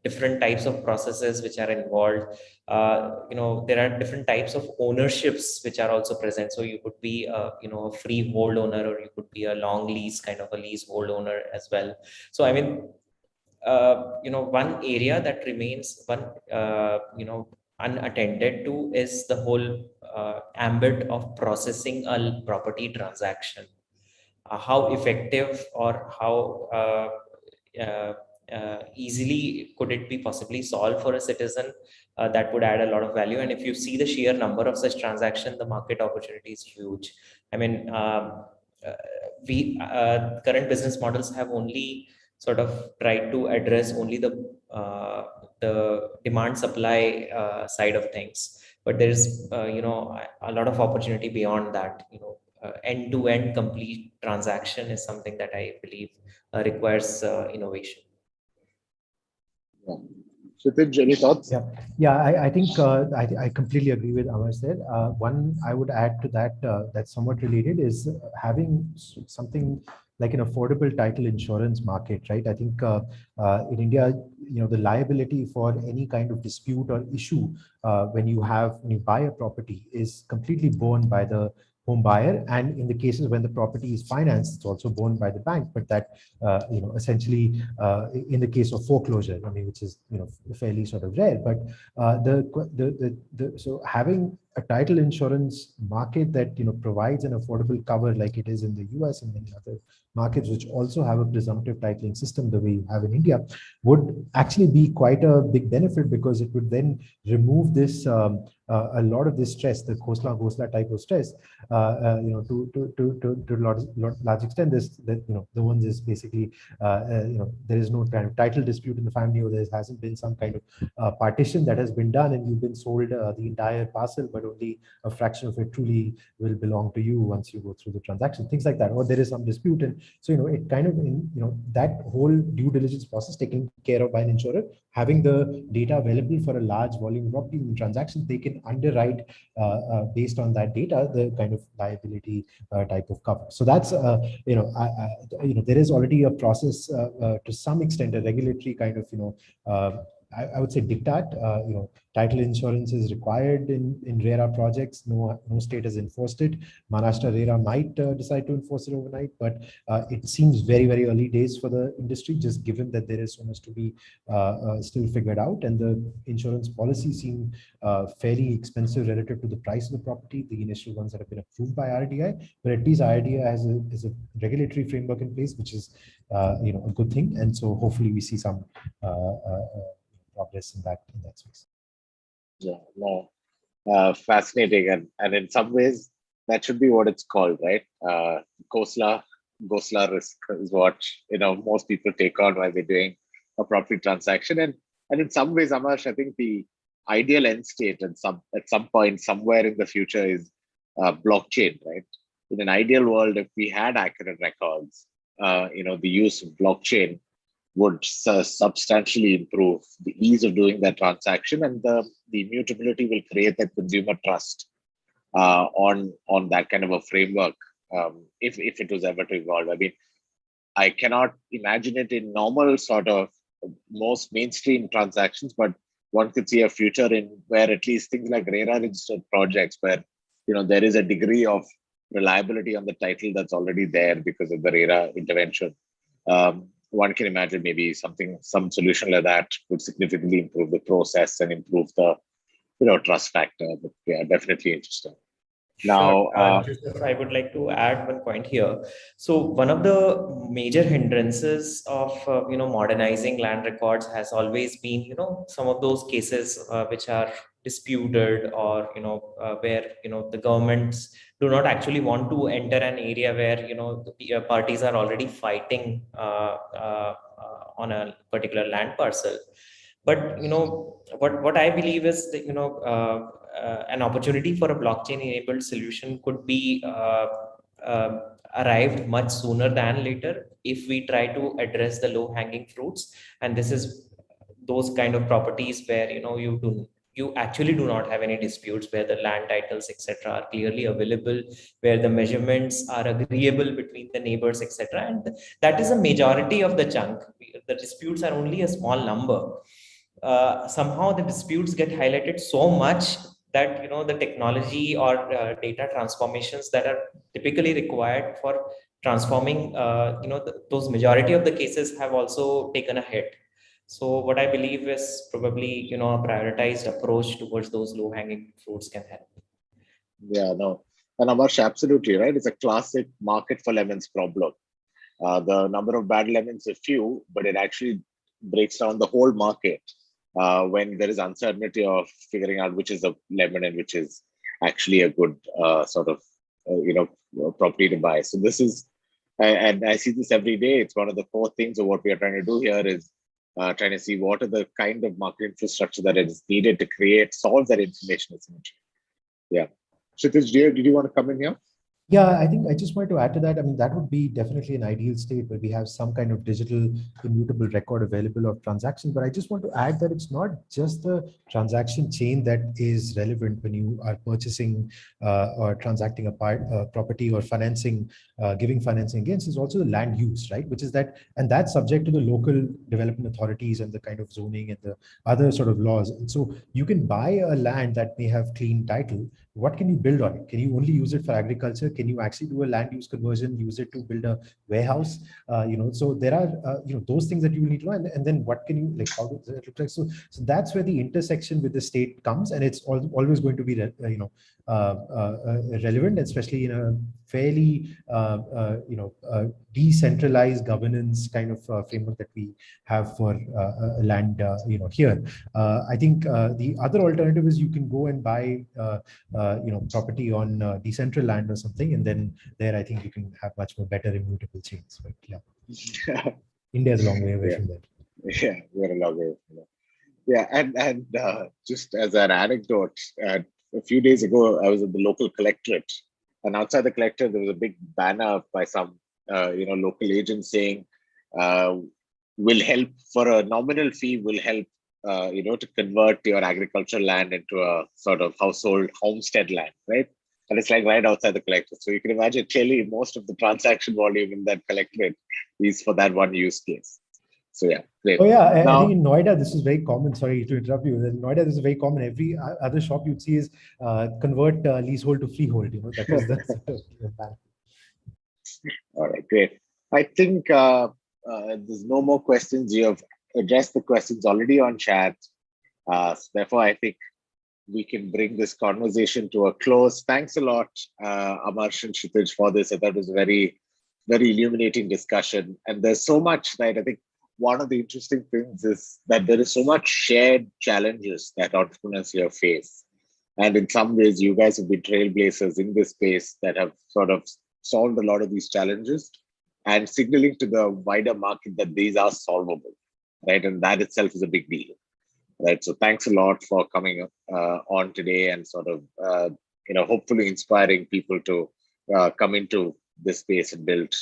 different types of processes which are involved. There are different types of ownerships which are also present. So you could be a freehold owner, or you could be a long lease kind of a leasehold owner as well. So I mean, one area that remains unattended to is the whole ambit of processing a property transaction. How effective or how easily could it be possibly solved for a citizen? That would add a lot of value. And if you see the sheer number of such transactions, the market opportunity is huge. I mean, current business models have only sort of tried to address only the demand supply side of things, but there is a lot of opportunity beyond that. End-to-end complete transaction is something that I believe requires innovation. Kshitij, any thoughts? Yeah. I think I completely agree with Amar said. One I would add to that that's somewhat related is having something like an affordable title insurance market, right? I think in India, the liability for any kind of dispute or issue when you buy a property is completely borne by the home buyer, and in the cases when the property is financed, it's also borne by the bank. But that essentially in the case of foreclosure, I mean, which is fairly sort of rare, but so having a title insurance market that provides an affordable cover like it is in the US and many other markets which also have a presumptive titling system the way you have in India would actually be quite a big benefit, because it would then remove this a lot of this stress, the Khosla type of stress, to large extent. The ones is basically there is no kind of title dispute in the family, or there hasn't been some kind of partition that has been done and you've been sold the entire parcel, but only a fraction of it truly will belong to you once you go through the transaction, things like that. Or there is some dispute, and so it kind of that whole due diligence process taken care of by an insurer, having the data available for a large volume of property transactions, they can underwrite based on that data the kind of liability type of cover. So that's there is already a process to some extent, a regulatory kind of I would say diktat. Title insurance is required in RERA projects. No state has enforced it. Maharashtra RERA might decide to enforce it overnight, but it seems very, very early days for the industry, just given that there is so much to be still figured out, and the insurance policies seem fairly expensive relative to the price of the property, the initial ones that have been approved by RDI. But at least RDI has a regulatory framework in place, which is a good thing, and so hopefully we see some progress in that space. Yeah, no, fascinating, and in some ways that should be what it's called, right? Khosla risk is what most people take on while they're doing a property transaction, and in some ways, Amash, I think the ideal end state at some point somewhere in the future is blockchain, right? In an ideal world, if we had accurate records, the use of blockchain would substantially improve the ease of doing that transaction, and the immutability will create that consumer trust on that kind of a framework if it was ever to evolve. I mean, I cannot imagine it in normal sort of most mainstream transactions, but one could see a future in where at least things like RERA registered projects, where there is a degree of reliability on the title that's already there because of the RERA intervention. One can imagine maybe some solution like that would significantly improve the process and improve the trust factor. But yeah, definitely interesting. Now, Joseph, I would like to add one point here. So one of the major hindrances of modernizing land records has always been some of those cases which are disputed, or where the governments do not actually want to enter an area where the parties are already fighting on a particular land parcel. But what I believe is that an opportunity for a blockchain-enabled solution could be arrived much sooner than later if we try to address the low-hanging fruits. And this is those kind of properties where you actually do not have any disputes, where the land titles, etc., are clearly available, where the measurements are agreeable between the neighbors, etc. And that is a majority of the chunk. The disputes are only a small number. Somehow the disputes get highlighted so much that the technology or data transformations that are typically required for transforming those majority of the cases have also taken a hit. So what I believe is probably a prioritized approach towards those low hanging fruits can help. Yeah, no, and Amarsh, absolutely right. It's a classic market for lemons problem. The number of bad lemons is few, but it actually breaks down the whole market when there is uncertainty of figuring out which is a lemon and which is actually a good property to buy. So this is, and I see this every day. It's one of the core things of what we are trying to do here is trying to see what are the kind of market infrastructure that is needed to solve that information asymmetry. Yeah. Kshitij, did you want to come in here? Yeah, I think I just wanted to add to that. I mean, that would be definitely an ideal state where we have some kind of digital immutable record available of transactions. But I just want to add that it's not just the transaction chain that is relevant when you are purchasing or transacting a property or financing, giving financing against. Is also the land use, right? Which is that, and that's subject to the local development authorities and the kind of zoning and the other sort of laws. And so you can buy a land that may have clean title. What can you build on it? Can you only use it for agriculture? Can you actually do a land use conversion, use it to build a warehouse? So there are, those things that you need to know. And then what can you, how does it look like? So that's where the intersection with the state comes, and it's always going to be, relevant, especially in a fairly, decentralized governance kind of framework that we have for land, here. I think the other alternative is you can go and buy, property on decentral land or something, and then there I think you can have much more better immutable chains. But yeah, India is a long way away from that. Yeah, we're a long way from that. Yeah, and just as an anecdote, a few days ago I was at the local collectorate, and outside the collectorate there was a big banner by some local agent saying, "Will help for a nominal fee. Will help." To convert your agricultural land into a sort of household homestead land, right? And it's like right outside the collectorate. So you can imagine clearly most of the transaction volume in that collectorate is for that one use case. So yeah, great. Oh yeah, I think in Noida this is very common. Sorry to interrupt you. In Noida this is very common. Every other shop you'd see is convert leasehold to freehold. That is the plan. All right, great. I think there's no more questions. You have addressed the questions already on chat. So therefore, I think we can bring this conversation to a close. Thanks a lot, Amarsh and Kshitij, for this. I thought it was a very, very illuminating discussion. And there's so much that I think one of the interesting things is that there is so much shared challenges that entrepreneurs here face. And in some ways, you guys have been trailblazers in this space that have sort of solved a lot of these challenges and signaling to the wider market that these are solvable. Right, and that itself is a big deal, right? So thanks a lot for coming on today and sort of hopefully inspiring people to come into this space and build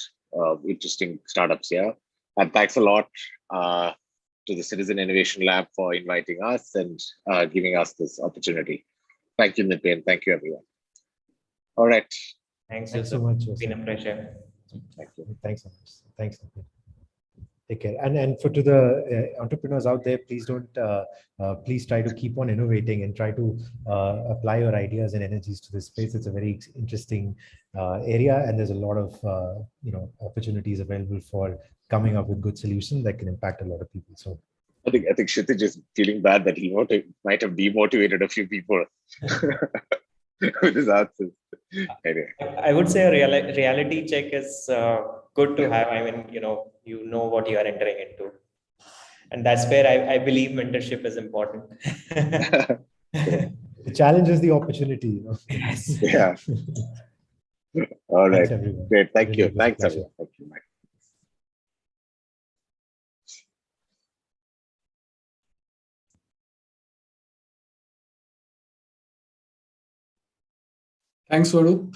interesting startups here. And thanks a lot to the Citizen Innovation Lab for inviting us and giving us this opportunity. Thank you, Nithin. Thank you, everyone. All right. Thanks so much. It's been a pleasure. Thank you. Thanks so much. Thanks. Take care. And for to the entrepreneurs out there, please don't please try to keep on innovating and try to apply your ideas and energies to this space. It's a very interesting area, and there's a lot of opportunities available for coming up with good solutions that can impact a lot of people. So I think Kshitij is feeling bad that he might have demotivated a few people with his answers. Anyway. I would say a reality check is good to have. I mean, you know what you are entering into. And that's where I believe mentorship is important. the challenge is the opportunity. Yes. Yeah. All right. Thanks, everyone. Great. Thank Really, you. it was a Thanks, pleasure. everyone. Thank you, Mike. Thanks, Varu.